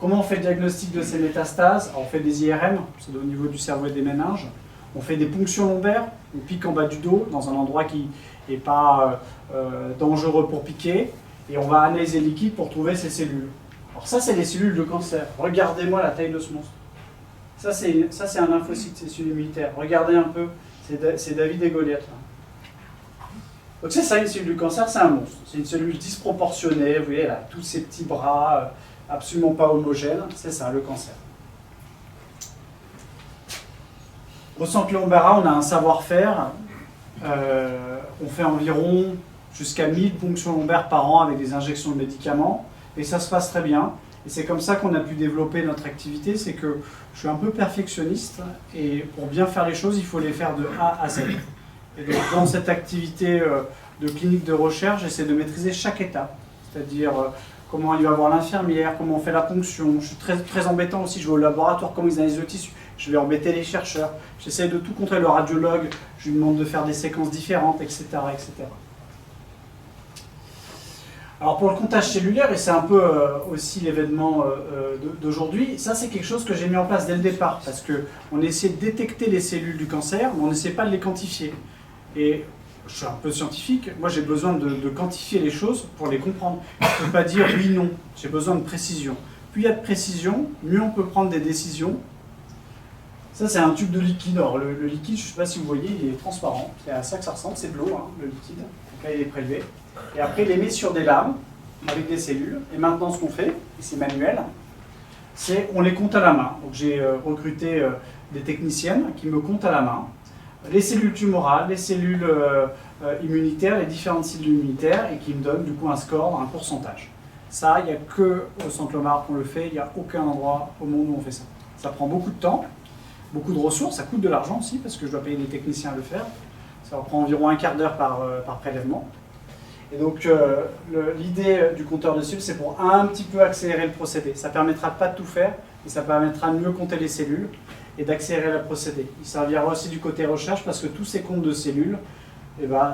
Comment on fait le diagnostic de ces métastases? Alors, on fait des IRM, c'est au niveau du cerveau et des méninges. On fait des ponctions lombaires, on pique en bas du dos, dans un endroit qui n'est pas dangereux pour piquer, et on va analyser le liquide pour trouver ces cellules. Alors ça, c'est les cellules de cancer. Regardez-moi la taille de ce monstre. Ça, c'est un lymphocyte, c'est cellules immunitaires. Regardez un peu, c'est David et Goliath. Là. Donc c'est ça, une cellule du cancer, c'est un monstre. C'est une cellule disproportionnée, vous voyez, elle a tous ces petits bras absolument pas homogènes. C'est ça, le cancer. Au centre Léon Bérard, on a un savoir-faire. On fait environ jusqu'à 1000 ponctions lombaires par an avec des injections de médicaments. Et ça se passe très bien. Et c'est comme ça qu'on a pu développer notre activité. C'est que je suis un peu perfectionniste. Et pour bien faire les choses, il faut les faire de A à Z. Et donc dans cette activité de clinique de recherche, j'essaie de maîtriser chaque étape. C'est-à-dire comment il va voir l'infirmière, comment on fait la ponction. Je suis très embêtant aussi, je vais au laboratoire, comment ils analysent le tissu. Je vais embêter les chercheurs. J'essaie de tout contrôler. Le radiologue, je lui demande de faire des séquences différentes, etc. etc. Alors pour le comptage cellulaire, et c'est un peu aussi l'événement d'aujourd'hui, ça c'est quelque chose que j'ai mis en place dès le départ, parce qu'on essaie de détecter les cellules du cancer, mais on n'essaie pas de les quantifier. Et je suis un peu scientifique, moi j'ai besoin de quantifier les choses pour les comprendre. Je ne peux pas dire oui, non, j'ai besoin de précision. Plus il y a de précision, mieux on peut prendre des décisions. Ça c'est un tube de liquide. Alors le liquide, je ne sais pas si vous voyez, il est transparent, c'est à ça que ça ressemble, c'est de l'eau, hein, le liquide. Donc là il est prélevé. Et après, il les met sur des lames avec des cellules. Et maintenant, ce qu'on fait, et c'est manuel, c'est on les compte à la main. Donc j'ai recruté des techniciennes qui me comptent à la main les cellules tumorales, les cellules immunitaires, les différentes cellules immunitaires, et qui me donnent du coup un score, un pourcentage. Ça, il n'y a que au centre Lomar qu'on le fait, il n'y a aucun endroit au monde où on fait ça. Ça prend beaucoup de temps, beaucoup de ressources, ça coûte de l'argent aussi, parce que je dois payer des techniciens à le faire. Ça prend environ un quart d'heure par prélèvement. Et donc l'idée du compteur de cellules, c'est pour un petit peu accélérer le procédé. Ça ne permettra pas de tout faire, mais ça permettra de mieux compter les cellules et d'accélérer le procédé. Il servira aussi du côté recherche, parce que tous ces comptes de cellules,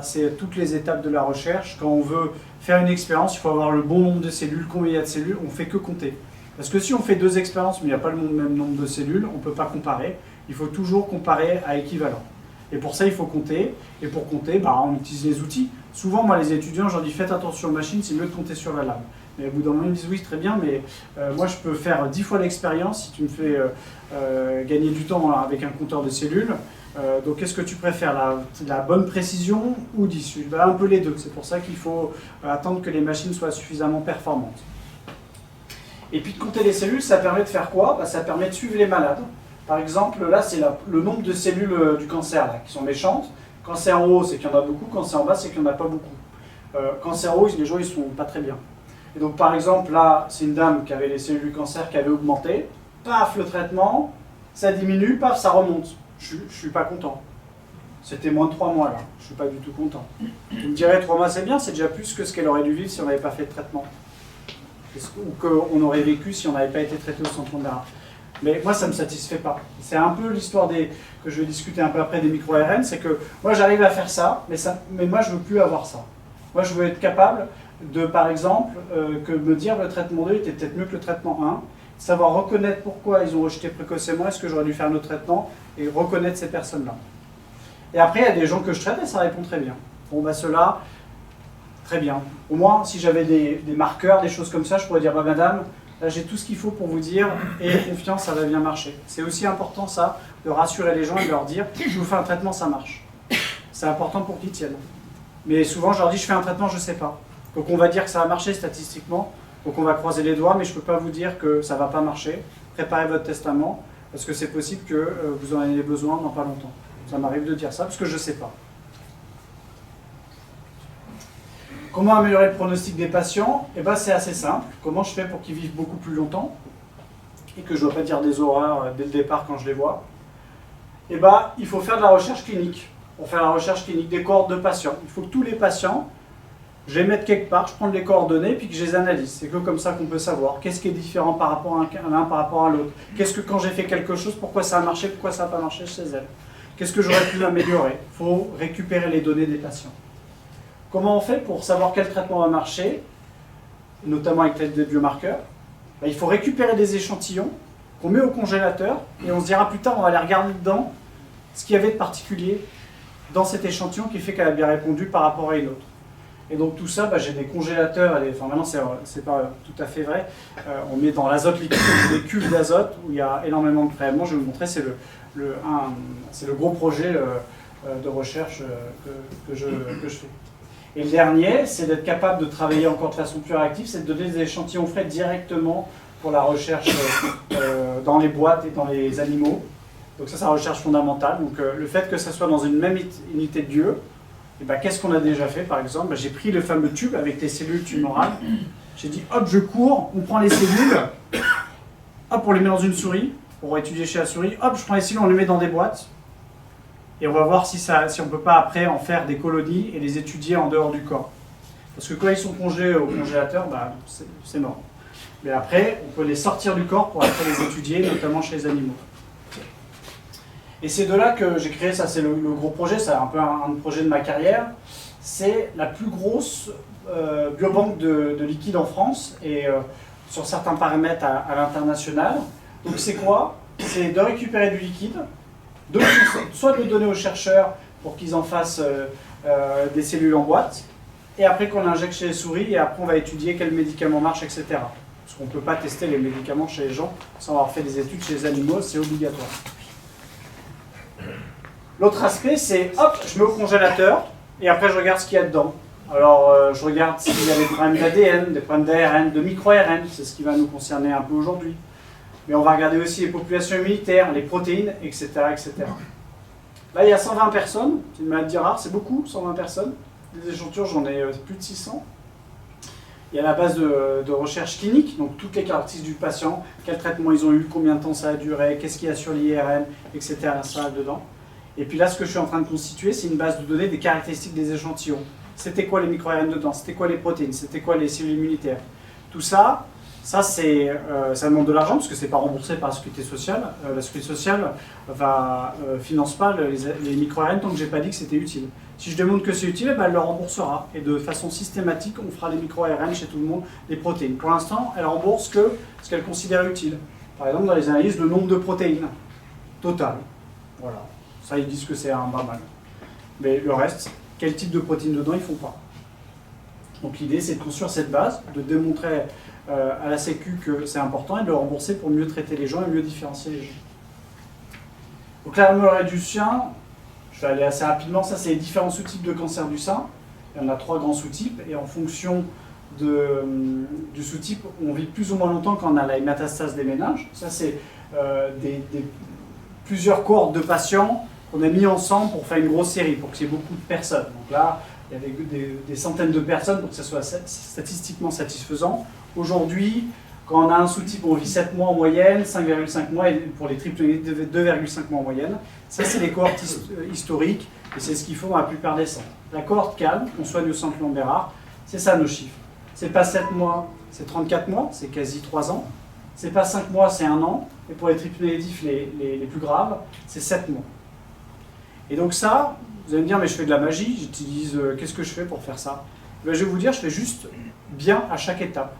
c'est toutes les étapes de la recherche. Quand on veut faire une expérience, il faut avoir le bon nombre de cellules, combien il y a de cellules, on ne fait que compter. Parce que si on fait 2 expériences, mais il n'y a pas le même nombre de cellules, on ne peut pas comparer. Il faut toujours comparer à équivalent. Et pour ça, il faut compter. Et pour compter, on utilise les outils. Souvent, moi, les étudiants, je leur dis faites attention aux machines, c'est mieux de compter sur la lame. Et au bout d'un moment, ils me disent oui, très bien, mais moi je peux faire 10 fois l'expérience si tu me fais gagner du temps avec un compteur de cellules. Donc qu'est-ce que tu préfères, la bonne précision ou 10? Un peu les deux. C'est pour ça qu'il faut attendre que les machines soient suffisamment performantes. Et puis de compter les cellules, ça permet de faire quoi? Ça permet de suivre les malades. Par exemple, là c'est le nombre de cellules du cancer là, qui sont méchantes. Quand c'est en haut, c'est qu'il y en a beaucoup. Quand c'est en bas, c'est qu'il n'y en a pas beaucoup. Quand c'est en haut, les gens ils sont pas très bien. Et donc par exemple, là, c'est une dame qui avait les cellules du cancer qui avaient augmenté. Paf, le traitement, ça diminue, paf, ça remonte. Je ne suis pas content. C'était moins de 3 mois là, je ne suis pas du tout content. Vous me direz 3 mois c'est bien, c'est déjà plus que ce qu'elle aurait dû vivre si on n'avait pas fait de traitement. Ou qu'on aurait vécu si on n'avait pas été traité au centre Lombard. Mais moi ça ne me satisfait pas. C'est un peu l'histoire que je vais discuter un peu après des micro-ARN, c'est que moi j'arrive à faire ça, mais moi je ne veux plus avoir ça. Moi je veux être capable de, par exemple, que me dire le traitement 2 était peut-être mieux que le traitement 1, savoir reconnaître pourquoi ils ont rejeté précocement, est-ce que j'aurais dû faire un autre traitement, et reconnaître ces personnes-là. Et après, il y a des gens que je traite et ça répond très bien. Bon, ceux-là, très bien. Au moins, si j'avais des marqueurs, des choses comme ça, je pourrais dire, madame, là j'ai tout ce qu'il faut pour vous dire, et confiance, ça va bien marcher. C'est aussi important ça, de rassurer les gens et de leur dire, je vous fais un traitement, ça marche. C'est important pour qu'ils tiennent. Mais souvent, je leur dis, je fais un traitement, je ne sais pas. Donc on va dire que ça va marcher statistiquement, donc on va croiser les doigts, mais je ne peux pas vous dire que ça ne va pas marcher. Préparez votre testament, parce que c'est possible que vous en ayez besoin dans pas longtemps. Ça m'arrive de dire ça, parce que je ne sais pas. Comment améliorer le pronostic des patients? C'est assez simple. Comment je fais pour qu'ils vivent beaucoup plus longtemps et que je ne dois pas dire des horreurs dès le départ quand je les vois? Il faut faire de la recherche clinique. Pour faire la recherche clinique des cohortes de patients, il faut que tous les patients, je les mette quelque part, je prends les coordonnées puis que je les analyse. C'est que comme ça qu'on peut savoir qu'est-ce qui est différent par rapport à l'un par rapport à l'autre. Qu'est-ce que quand j'ai fait quelque chose, pourquoi ça a marché, pourquoi ça n'a pas marché chez elle. Qu'est-ce que j'aurais pu améliorer? Il faut récupérer les données des patients. Comment on fait pour savoir quel traitement va marcher, notamment avec l'aide des biomarqueurs? Il faut récupérer des échantillons qu'on met au congélateur et on se dira plus tard, on va aller regarder dedans ce qu'il y avait de particulier dans cet échantillon qui fait qu'elle a bien répondu par rapport à une autre. Et donc tout ça, j'ai des congélateurs, maintenant c'est pas tout à fait vrai, on met dans l'azote liquide, des cuves d'azote où il y a énormément de prélèvements. Je vais vous montrer, c'est le gros projet de recherche que je fais. Et le dernier, c'est d'être capable de travailler encore de façon plus réactive, c'est de donner des échantillons frais directement pour la recherche dans les boîtes et dans les animaux. Donc ça, c'est la recherche fondamentale. Donc le fait que ça soit dans une même unité de lieu, qu'est-ce qu'on a déjà fait par exemple? J'ai pris le fameux tube avec les cellules tumorales, j'ai dit hop, je cours, on prend les cellules, hop, on les met dans une souris, pour étudier chez la souris, hop, je prends les cellules, on les met dans des boîtes, et on va voir si on ne peut pas après en faire des colonies et les étudier en dehors du corps. Parce que quand ils sont congelés au congélateur, c'est mort. Mais après, on peut les sortir du corps pour après les étudier, notamment chez les animaux. Et c'est de là que j'ai créé, ça c'est le gros projet, c'est un peu un projet de ma carrière. C'est la plus grosse biobanque de liquide en France et sur certains paramètres à l'international. Donc c'est quoi? C'est de récupérer du liquide, soit de le donner aux chercheurs pour qu'ils en fassent des cellules en boîte, et après qu'on injecte chez les souris, et après on va étudier quels médicaments marchent, etc. Parce qu'on ne peut pas tester les médicaments chez les gens sans avoir fait des études chez les animaux, c'est obligatoire. L'autre aspect, c'est hop, je mets au congélateur et après je regarde ce qu'il y a dedans. Alors je regarde s'il y a des problèmes d'ADN, des problèmes d'ARN, de micro-ARN, c'est ce qui va nous concerner un peu aujourd'hui. Mais on va regarder aussi les populations immunitaires, les protéines, etc., etc. Là, il y a 120 personnes, c'est une maladie rare, c'est beaucoup, 120 personnes. Des échantillons, j'en ai plus de 600. Il y a la base de recherche clinique, donc toutes les caractéristiques du patient, quel traitement ils ont eu, combien de temps ça a duré, qu'est-ce qu'il y a sur l'IRM, etc. Ça va dedans. Et puis là, ce que je suis en train de constituer, c'est une base de données des caractéristiques des échantillons. C'était quoi les micro-ARN dedans? C'était quoi les protéines? C'était quoi les cellules immunitaires? Tout ça, ça demande de l'argent parce que c'est pas remboursé par la sécurité sociale. La sécurité sociale finance pas les micro-ARN tant que j'ai pas dit que c'était utile. Si je demande que c'est utile, elle le remboursera. Et de façon systématique, on fera les micro-ARN chez tout le monde, les protéines. Pour l'instant, elle rembourse que ce qu'elle considère utile. Par exemple, dans les analyses, le nombre de protéines total. Voilà. Ça, ils disent que c'est un pas mal. Mais le reste, quel type de protéines dedans, ils ne font pas. Donc l'idée, c'est de construire cette base, de démontrer à la Sécu que c'est important et de le rembourser pour mieux traiter les gens et mieux différencier les gens. Donc l'amélioration du sein, je vais aller assez rapidement, ça c'est les différents sous-types de cancer du sein. Il y en a 3 grands sous-types et en fonction du sous-type, on vit plus ou moins longtemps quand on a la métastase des méninges. Ça c'est plusieurs cohortes de patients qu'on a mis ensemble pour faire une grosse série, pour qu'il y ait beaucoup de personnes. Donc là, il y avait des centaines de personnes pour que ça soit statistiquement satisfaisant. Aujourd'hui, quand on a un sous-type, on vit 7 mois en moyenne, 5,5 mois, et pour les triples négatifs, 2,5 mois en moyenne. Ça, c'est les cohortes historiques, et c'est ce qu'il faut dans la plupart des centres. La cohorte calme, qu'on soigne au centre Léon Bérard, c'est ça nos chiffres. C'est pas 7 mois, c'est 34 mois, c'est quasi 3 ans. C'est pas 5 mois, c'est 1 an. Et pour les triples négatifs les plus graves, c'est 7 mois. Et donc ça, vous allez me dire, mais je fais de la magie, j'utilise, qu'est-ce que je fais pour faire ça? Ben, je vais vous dire, je fais juste bien à chaque étape.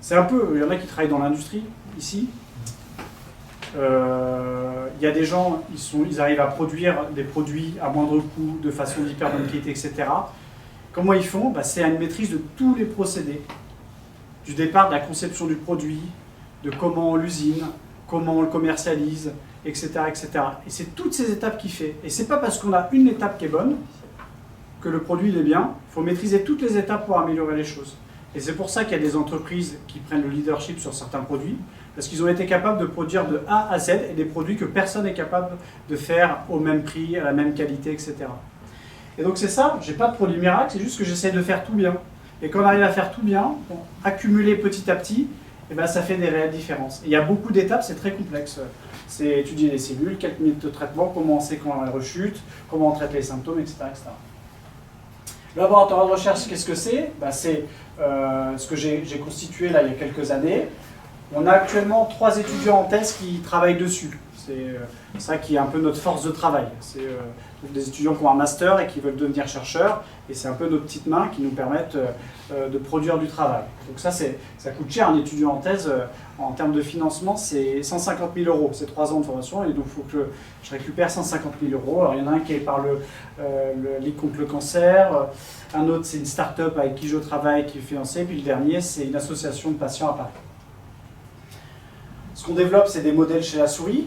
C'est un peu, il y en a qui travaillent dans l'industrie, ici. Il y a des gens, ils arrivent à produire des produits à moindre coût, de façon d'hyper bonne qualité, etc. Comment ils font? Ben, c'est à une maîtrise de tous les procédés. Du départ de la conception du produit, de comment on l'usine, comment on le commercialise, etc. etc. Et c'est toutes ces étapes qu'il fait. Et c'est pas parce qu'on a une étape qui est bonne que le produit il est bien. Il faut maîtriser toutes les étapes pour améliorer les choses. Et c'est pour ça qu'il y a des entreprises qui prennent le leadership sur certains produits, parce qu'ils ont été capables de produire de A à Z et des produits que personne n'est capable de faire au même prix, à la même qualité, etc. Et donc c'est ça, j'ai pas de produit miracle, c'est juste que j'essaie de faire tout bien. Et quand on arrive à faire tout bien, accumuler petit à petit, et ben ça fait des réelles différences. Et il y a beaucoup d'étapes, c'est très complexe. C'est étudier les cellules, quelques minutes de traitement, comment on sait quand elles rechutent, comment on traite les symptômes, etc. etc. Le laboratoire de recherche, qu'est-ce que c'est? Ben, c'est ce que j'ai constitué là, il y a quelques années. On a actuellement 3 étudiants en thèse qui travaillent dessus. C'est ça qui est un peu notre force de travail. C'est des étudiants qui ont un master et qui veulent devenir chercheurs. Et c'est un peu nos petites mains qui nous permettent de produire du travail. Donc ça coûte cher un étudiant en thèse. En termes de financement, c'est 150 000 euros. C'est 3 ans de formation et donc il faut que je récupère 150 000 euros. Alors il y en a un qui est par le Ligue contre le cancer. Un autre, c'est une start-up avec qui je travaille qui est financée. Puis le dernier, c'est une association de patients à Paris. Ce qu'on développe, c'est des modèles chez la souris.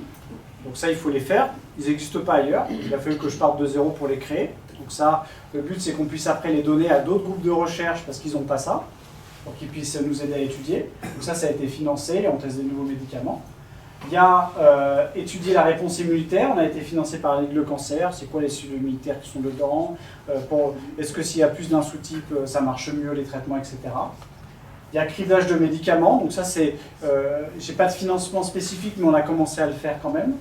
Donc ça, il faut les faire. Ils n'existent pas ailleurs. Il a fallu que je parte de zéro pour les créer. Donc ça, le but, c'est qu'on puisse après les donner à d'autres groupes de recherche parce qu'ils n'ont pas ça, pour qu'ils puissent nous aider à étudier. Donc ça a été financé. On teste des nouveaux médicaments. Il y a étudier la réponse immunitaire. On a été financé par la Ligue le cancer. C'est quoi les cellules immunitaires qui sont dedans? Est-ce que s'il y a plus d'un sous-type, ça marche mieux, les traitements, etc. Il y a criblage de médicaments, donc ça c'est, j'ai pas de financement spécifique, mais on a commencé à le faire quand même.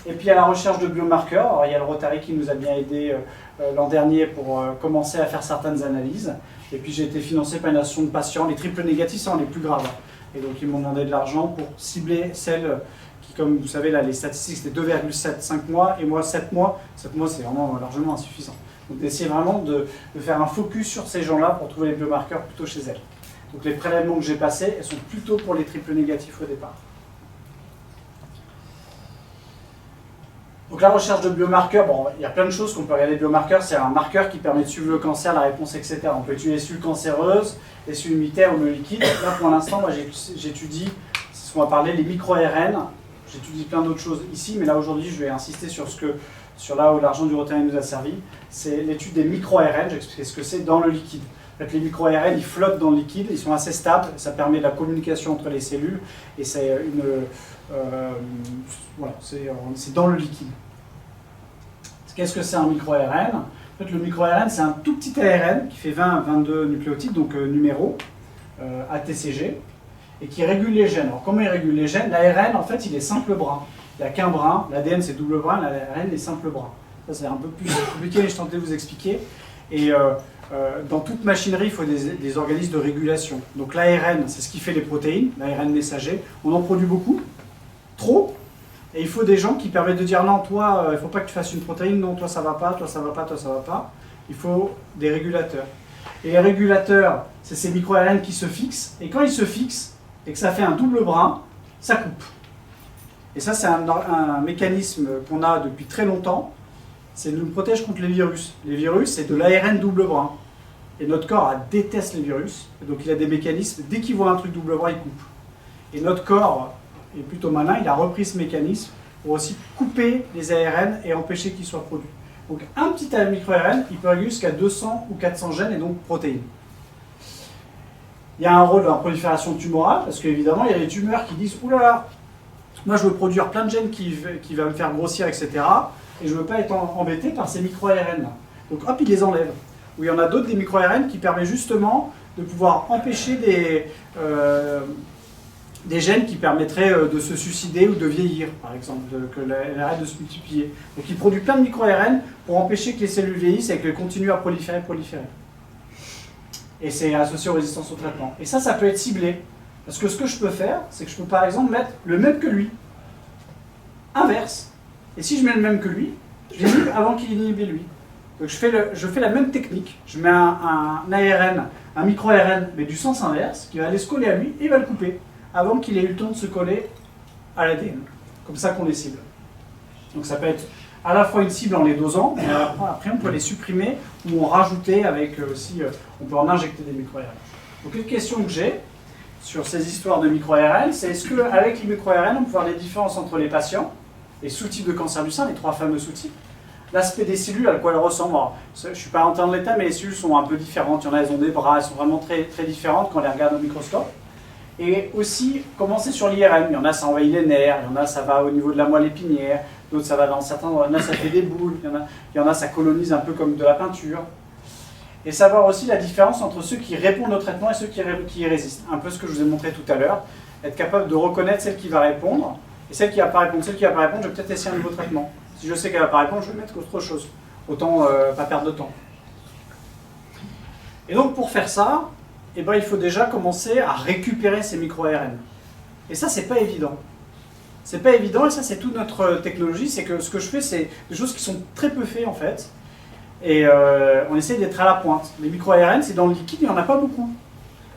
Et puis il y a la recherche de biomarqueurs. Alors, il y a le Rotary qui nous a bien aidé l'an dernier pour commencer à faire certaines analyses. Et puis j'ai été financé par une association de patients. Les triples négatifs sont les plus graves. Et donc ils m'ont demandé de l'argent pour cibler celles qui, comme vous savez là, les statistiques c'était 2,75 mois, et moi 7 mois. 7 mois c'est vraiment largement insuffisant. Donc d'essayer vraiment de faire un focus sur ces gens-là pour trouver les biomarqueurs plutôt chez elles. Donc les prélèvements que j'ai passés, elles sont plutôt pour les triples négatifs au départ. Donc la recherche de biomarqueurs, bon, il y a plein de choses qu'on peut regarder. Les biomarqueurs, c'est un marqueur qui permet de suivre le cancer, la réponse, etc. On peut étudier les cellules cancéreuses, les cellules immunitaires ou le liquide. Là, pour l'instant, moi, j'étudie, c'est ce qu'on va parler, les micro-ARN. J'étudie plein d'autres choses ici, mais là, aujourd'hui, je vais insister sur là où l'argent du Rotary nous a servi. C'est l'étude des micro-ARN, j'explique ce que c'est dans le liquide. En fait, les micro-ARN, ils flottent dans le liquide, ils sont assez stables, ça permet de la communication entre les cellules, et c'est voilà, c'est dans le liquide. Qu'est-ce que c'est un micro-ARN? En fait, le micro-ARN, c'est un tout petit ARN qui fait 20 à 22 nucléotides, donc numéros, ATCG, et qui régule les gènes. Alors, comment il régule les gènes? L'ARN, en fait, il est simple brin. Il n'y a qu'un brin, l'ADN c'est double brin, l'ARN est simple brin. Ça, c'est un peu plus compliqué, mais je tentais de vous expliquer. Et dans toute machinerie, il faut des organismes de régulation. Donc l'ARN, c'est ce qui fait les protéines, l'ARN messager. On en produit beaucoup, trop, et il faut des gens qui permettent de dire non, toi, il ne faut pas que tu fasses une protéine, non, toi ça va pas, toi ça va pas, toi ça va pas. Il faut des régulateurs. Et les régulateurs, c'est ces micro-ARN qui se fixent, et quand ils se fixent, et que ça fait un double brin, ça coupe. Et ça, c'est un mécanisme qu'on a depuis très longtemps. C'est nous protège contre les virus. Les virus, c'est de l'ARN double brin. Et notre corps déteste les virus, donc il a des mécanismes, dès qu'il voit un truc double voie, il coupe. Et notre corps est plutôt malin, il a repris ce mécanisme pour aussi couper les ARN et empêcher qu'ils soient produits. Donc un petit micro-ARN, il peut réguler jusqu'à 200 ou 400 gènes et donc protéines. Il y a un rôle dans la prolifération tumorale, parce qu'évidemment, il y a des tumeurs qui disent « Ouh là là, moi je veux produire plein de gènes qui va me faire grossir, etc. Et je ne veux pas être embêté par ces micro-ARN là. » Donc hop, il les enlève. Ou il y en a d'autres, des micro-ARN, qui permettent justement de pouvoir empêcher des gènes qui permettraient de se suicider ou de vieillir, par exemple, que l'ARN arrête de se multiplier. Donc il produit plein de micro-ARN pour empêcher que les cellules vieillissent et qu'elles continuent à proliférer. Et c'est associé aux résistances au traitement. Et ça peut être ciblé. Parce que ce que je peux faire, c'est que je peux par exemple mettre le même que lui. Inverse. Et si je mets le même que lui, je l'inhibe avant qu'il inhibe lui. Donc je fais la même technique. Je mets un ARN, un micro-ARN, mais du sens inverse, qui va aller se coller à lui et il va le couper, avant qu'il ait eu le temps de se coller à l'ADN. Comme ça qu'on les cible. Donc ça peut être à la fois une cible en les dosant, mais après on peut les supprimer ou en rajouter avec aussi, on peut en injecter des micro-ARN. Donc une question que j'ai sur ces histoires de micro-ARN, c'est est-ce qu'avec les micro-ARN, on peut voir des différences entre les patients, les sous-types de cancer du sein, les 3 fameux sous-types, l'aspect des cellules, à quoi elles ressemblent. Alors, je ne suis pas entré dans l'état, mais les cellules sont un peu différentes. Il y en a, elles ont des bras, elles sont vraiment très, très différentes quand on les regarde au microscope. Et aussi, comment c'est sur l'IRM. Il y en a, ça envahit les nerfs, il y en a, ça va au niveau de la moelle épinière, d'autres, ça va dans certains, il y en a, ça fait des boules, il y en a, ça colonise un peu comme de la peinture. Et savoir aussi la différence entre ceux qui répondent au traitement et ceux qui y résistent. Un peu ce que je vous ai montré tout à l'heure. Être capable de reconnaître celle qui va répondre et celle qui ne va pas répondre. Celle qui ne va pas répondre, je vais peut-être essayer un nouveau traitement. Si je sais qu'elle ne va pas répondre, je vais mettre autre chose. Autant pas perdre de temps. Et donc pour faire ça, eh ben, il faut déjà commencer à récupérer ces micro-ARN. Et ça, c'est pas évident. C'est pas évident, et ça, c'est toute notre technologie. C'est que ce que je fais, c'est des choses qui sont très peu faites, en fait. Et on essaie d'être à la pointe. Les micro-ARN, c'est dans le liquide, il n'y en a pas beaucoup.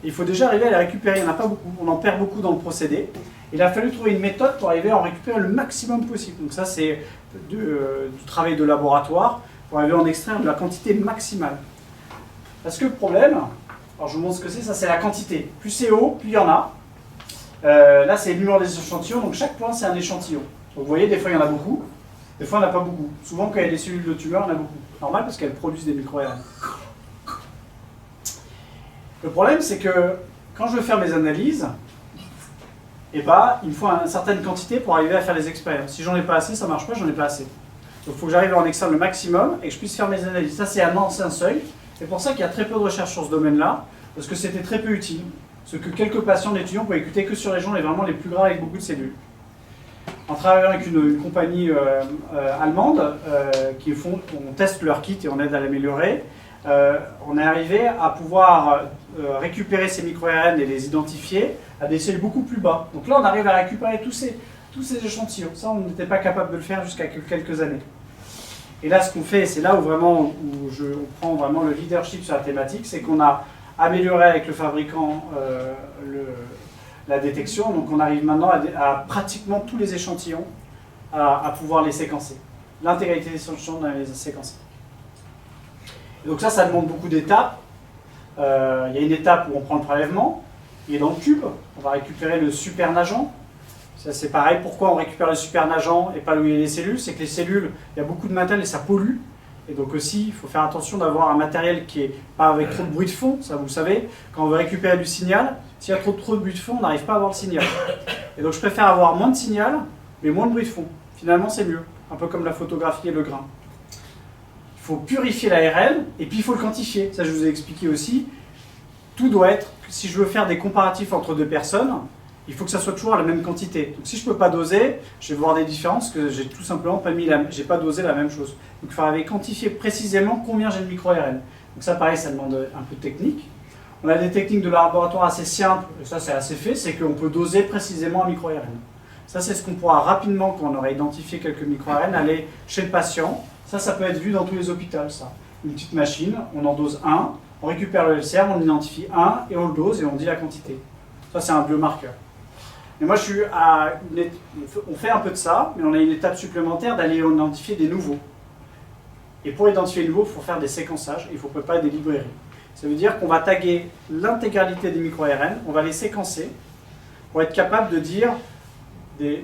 Et il faut déjà arriver à les récupérer, il n'y en a pas beaucoup. On en perd beaucoup dans le procédé. Il a fallu trouver une méthode pour arriver à en récupérer le maximum possible. Donc ça, c'est du travail de laboratoire pour arriver à en extraire de la quantité maximale. Parce que le problème, alors je vous montre ce que c'est, ça c'est la quantité. Plus c'est haut, plus il y en a. Là, c'est le numéro des échantillons, donc chaque point, c'est un échantillon. Donc vous voyez, des fois, il y en a beaucoup, des fois, il n'y en a pas beaucoup. Souvent, quand il y a des cellules de tumeur, il y en a beaucoup. Normal, parce qu'elles produisent des micro-ARN. Le problème, c'est que quand je veux faire mes analyses, eh ben, il me faut une certaine quantité pour arriver à faire les expériences. Si j'en ai pas assez, ça ne marche pas, j'en ai pas assez. Donc il faut que j'arrive à en extraire le maximum et que je puisse faire mes analyses. Ça, c'est un ancien seuil. C'est pour ça qu'il y a très peu de recherche sur ce domaine-là, parce que c'était très peu utile. Parce que quelques patients d'étudiants pouvaient écouter que sur les gens vraiment les plus graves avec beaucoup de cellules. En travaillant avec une compagnie allemande, on teste leur kit et on aide à l'améliorer, on est arrivé à pouvoir récupérer ces micro-ARN et les identifier à des cellules beaucoup plus bas. Donc là, on arrive à récupérer tous ces échantillons. Ça, on n'était pas capable de le faire jusqu'à quelques années. Et là, ce qu'on fait, c'est là où on prend vraiment le leadership sur la thématique, c'est qu'on a amélioré avec le fabricant la détection. Donc on arrive maintenant à pratiquement tous les échantillons à pouvoir les séquencer. L'intégralité des échantillons, on a les séquencer. Et donc ça demande beaucoup d'étapes. Il y a une étape où on prend le prélèvement, il est dans le tube, on va récupérer le supernageant. Ça c'est pareil, pourquoi on récupère le supernageant et pas où il y a les cellules, c'est que les cellules, il y a beaucoup de matériel et ça pollue. Et donc aussi, il faut faire attention d'avoir un matériel qui n'est pas avec trop de bruit de fond, ça vous le savez. Quand on veut récupérer du signal, s'il y a trop de bruit de fond, on n'arrive pas à avoir le signal. Et donc je préfère avoir moins de signal, mais moins de bruit de fond. Finalement c'est mieux, un peu comme la photographie et le grain. Il faut purifier l'ARN et puis il faut le quantifier. Ça je vous ai expliqué aussi. Tout doit être, si je veux faire des comparatifs entre deux personnes, il faut que ça soit toujours à la même quantité. Donc si je ne peux pas doser, je vais voir des différences parce que j'ai tout simplement pas dosé la même chose. Donc il faudrait quantifier précisément combien j'ai de micro-ARN. Donc ça pareil, ça demande un peu de technique. On a des techniques de laboratoire assez simples, et ça c'est assez fait, c'est qu'on peut doser précisément un micro-ARN. Ça c'est ce qu'on pourra rapidement, quand on aura identifié quelques micro-ARN, aller chez le patient. Ça peut être vu dans tous les hôpitaux, ça. Une petite machine, on en dose un, on récupère le LCR, on identifie un et on le dose et on dit la quantité. Ça c'est un biomarqueur. Et moi, on fait un peu de ça, mais on a une étape supplémentaire d'aller identifier des nouveaux. Et pour identifier les nouveaux, il faut faire des séquençages, il faut préparer des librairies. Ça veut dire qu'on va taguer l'intégralité des micro-ARN, on va les séquencer pour être capable de dire,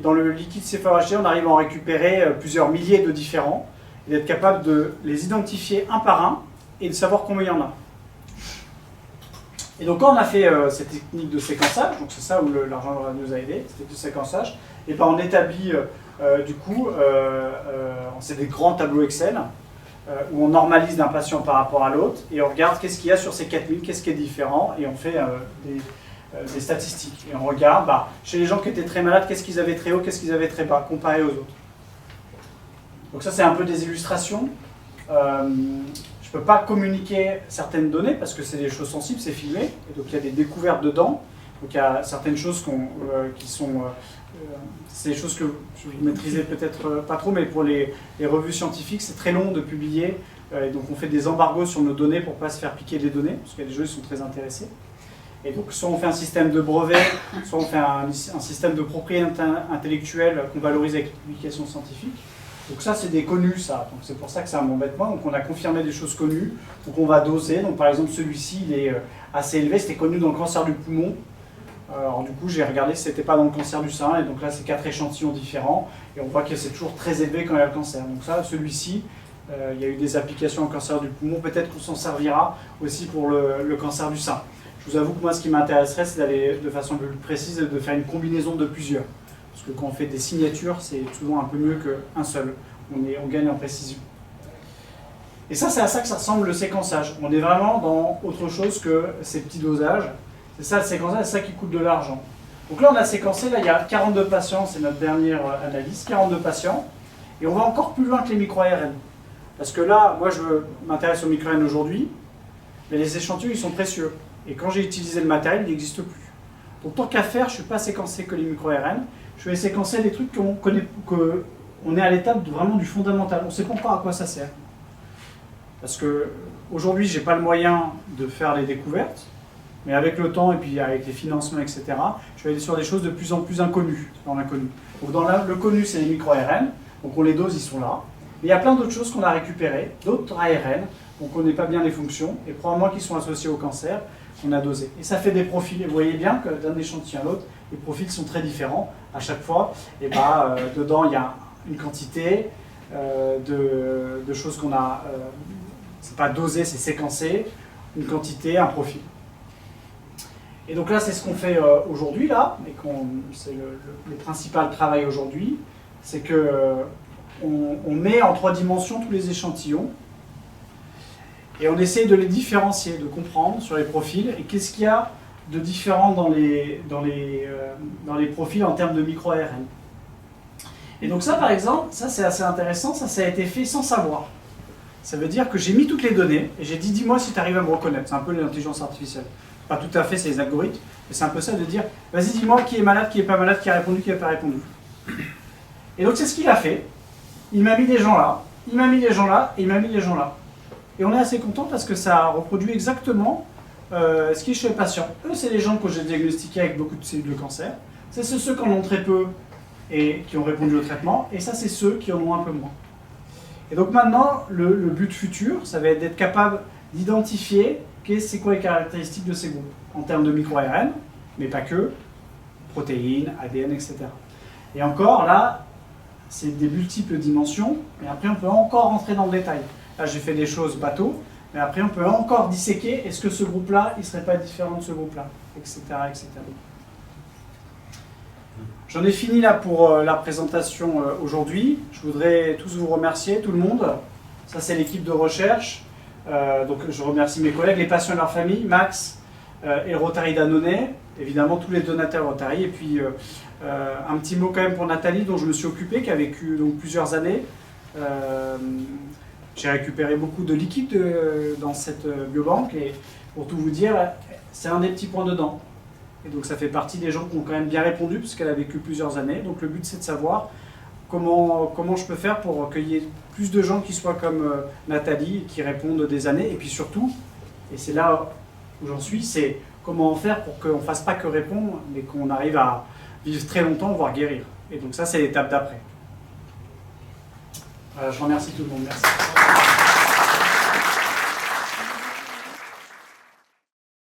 dans le liquide céphalo-HD, on arrive à en récupérer plusieurs milliers de différents, et d'être capable de les identifier un par un et de savoir combien il y en a. Et donc quand on a fait cette technique de séquençage, donc c'est ça où l'argent nous a aidé, c'était de séquençage, et ben on établit du coup, c'est des grands tableaux Excel, où on normalise d'un patient par rapport à l'autre, et on regarde qu'est-ce qu'il y a sur ces 4000, qu'est-ce qui est différent, et on fait des statistiques. Et on regarde, chez les gens qui étaient très malades, qu'est-ce qu'ils avaient très haut, qu'est-ce qu'ils avaient très bas, comparé aux autres. Donc ça, c'est un peu des illustrations. Je ne peux pas communiquer certaines données, parce que c'est des choses sensibles, c'est filmé, et donc il y a des découvertes dedans. Donc il y a certaines choses qui sont... c'est des choses que vous maîtrisez peut-être pas trop, mais pour les revues scientifiques, c'est très long de publier. Et donc on fait des embargos sur nos données pour ne pas se faire piquer des données, parce qu'il y a des gens qui sont très intéressés. Et donc soit on fait un système de brevet, soit on fait un système de propriété intellectuelle qu'on valorise avec les publications scientifiques. Donc ça, c'est des connus, ça. Donc c'est pour ça que c'est un embêtement. Donc on a confirmé des choses connues. Donc on va doser. Donc par exemple, celui-ci, il est assez élevé. C'était connu dans le cancer du poumon. Alors du coup, j'ai regardé si c'était pas dans le cancer du sein. Et donc là, c'est 4 échantillons différents. Et on voit que c'est toujours très élevé quand il y a le cancer. Donc ça, celui-ci, il y a eu des applications en cancer du poumon. Peut-être qu'on s'en servira aussi pour le cancer du sein. Je vous avoue que moi, ce qui m'intéresserait, c'est d'aller de façon plus précise, de faire une combinaison de plusieurs. Parce que quand on fait des signatures, c'est souvent un peu mieux qu'un seul. On gagne en précision. Et ça, c'est à ça que ça ressemble le séquençage. On est vraiment dans autre chose que ces petits dosages. C'est ça le séquençage, c'est ça qui coûte de l'argent. Donc là, on a séquencé, là, il y a 42 patients, c'est notre dernière analyse, 42 patients. Et on va encore plus loin que les micro-ARN. Parce que là, moi, je m'intéresse aux micro-ARN aujourd'hui, mais les échantillons, ils sont précieux. Et quand j'ai utilisé le matériel, il n'existe plus. Donc tant qu'à faire, je ne suis pas séquencé que les micro-ARN. Je vais séquencer des trucs qu'on connaît, qu'on est à l'étape vraiment du fondamental. On ne sait pas encore à quoi ça sert. Parce que aujourd'hui, je n'ai pas le moyen de faire les découvertes, mais avec le temps et puis avec les financements, etc., je vais aller sur des choses de plus en plus inconnues dans l'inconnu. Donc dans le connu, c'est les micro-ARN, donc on les dose, ils sont là. Mais il y a plein d'autres choses qu'on a récupérées, d'autres ARN, dont on ne connaît pas bien les fonctions, et probablement qui sont associés au cancer, qu'on a dosé. Et ça fait des profils, et vous voyez bien que d'un échantillon à l'autre, les profils sont très différents à chaque fois. Et dedans, il y a une quantité de choses qu'on a, c'est pas dosé, c'est séquencé, une quantité, un profil. Et donc là, c'est ce qu'on fait aujourd'hui, là, et c'est le principal travail aujourd'hui, c'est que on met en 3 dimensions tous les échantillons, et on essaie de les différencier, de comprendre sur les profils, et qu'est-ce qu'il y a de différent dans les profils en termes de micro-ARN. Et donc ça, par exemple, ça c'est assez intéressant, ça a été fait sans savoir. Ça veut dire que j'ai mis toutes les données, et j'ai dit, dis-moi si tu arrives à me reconnaître. C'est un peu l'intelligence artificielle. Pas tout à fait, c'est les algorithmes, mais c'est un peu ça de dire, vas-y, dis-moi qui est malade, qui n'est pas malade, qui a répondu, qui n'a pas répondu. Et donc c'est ce qu'il a fait. Il m'a mis des gens là, il m'a mis des gens là, et il m'a mis des gens là. Et on est assez content parce que ça reproduit exactement ce qui est chez les patients. Eux, c'est les gens que j'ai diagnostiqués avec beaucoup de cellules de cancer. C'est ceux qui en ont très peu et qui ont répondu au traitement. Et ça, c'est ceux qui en ont un peu moins. Et donc maintenant, le but futur, ça va être d'être capable d'identifier c'est quoi les caractéristiques de ces groupes en termes de micro-ARN, mais pas que, protéines, ADN, etc. Et encore, là, c'est des multiples dimensions, et après on peut encore rentrer dans le détail. Là, j'ai fait des choses bateau, mais après on peut encore disséquer, est-ce que ce groupe-là, il ne serait pas différent de ce groupe-là, etc., etc. J'en ai fini là pour la présentation aujourd'hui. Je voudrais tous vous remercier, tout le monde. Ça, c'est l'équipe de recherche. Donc je remercie mes collègues, les patients et leurs familles, Max et le Rotary d'Annonay, évidemment tous les donateurs Rotary, et puis un petit mot quand même pour Nathalie, dont je me suis occupé, qui a vécu donc plusieurs années. J'ai récupéré beaucoup de liquide dans cette biobanque, et pour tout vous dire, c'est un des petits points dedans. Et donc ça fait partie des gens qui ont quand même bien répondu, puisqu'elle a vécu plusieurs années. Donc le but, c'est de savoir comment je peux faire pour qu'il y ait plus de gens qui soient comme Nathalie, qui répondent des années, et puis surtout, et c'est là où j'en suis, c'est comment faire pour qu'on ne fasse pas que répondre, mais qu'on arrive à vivre très longtemps, voire guérir. Et donc ça, c'est l'étape d'après. Je remercie tout le monde. Merci.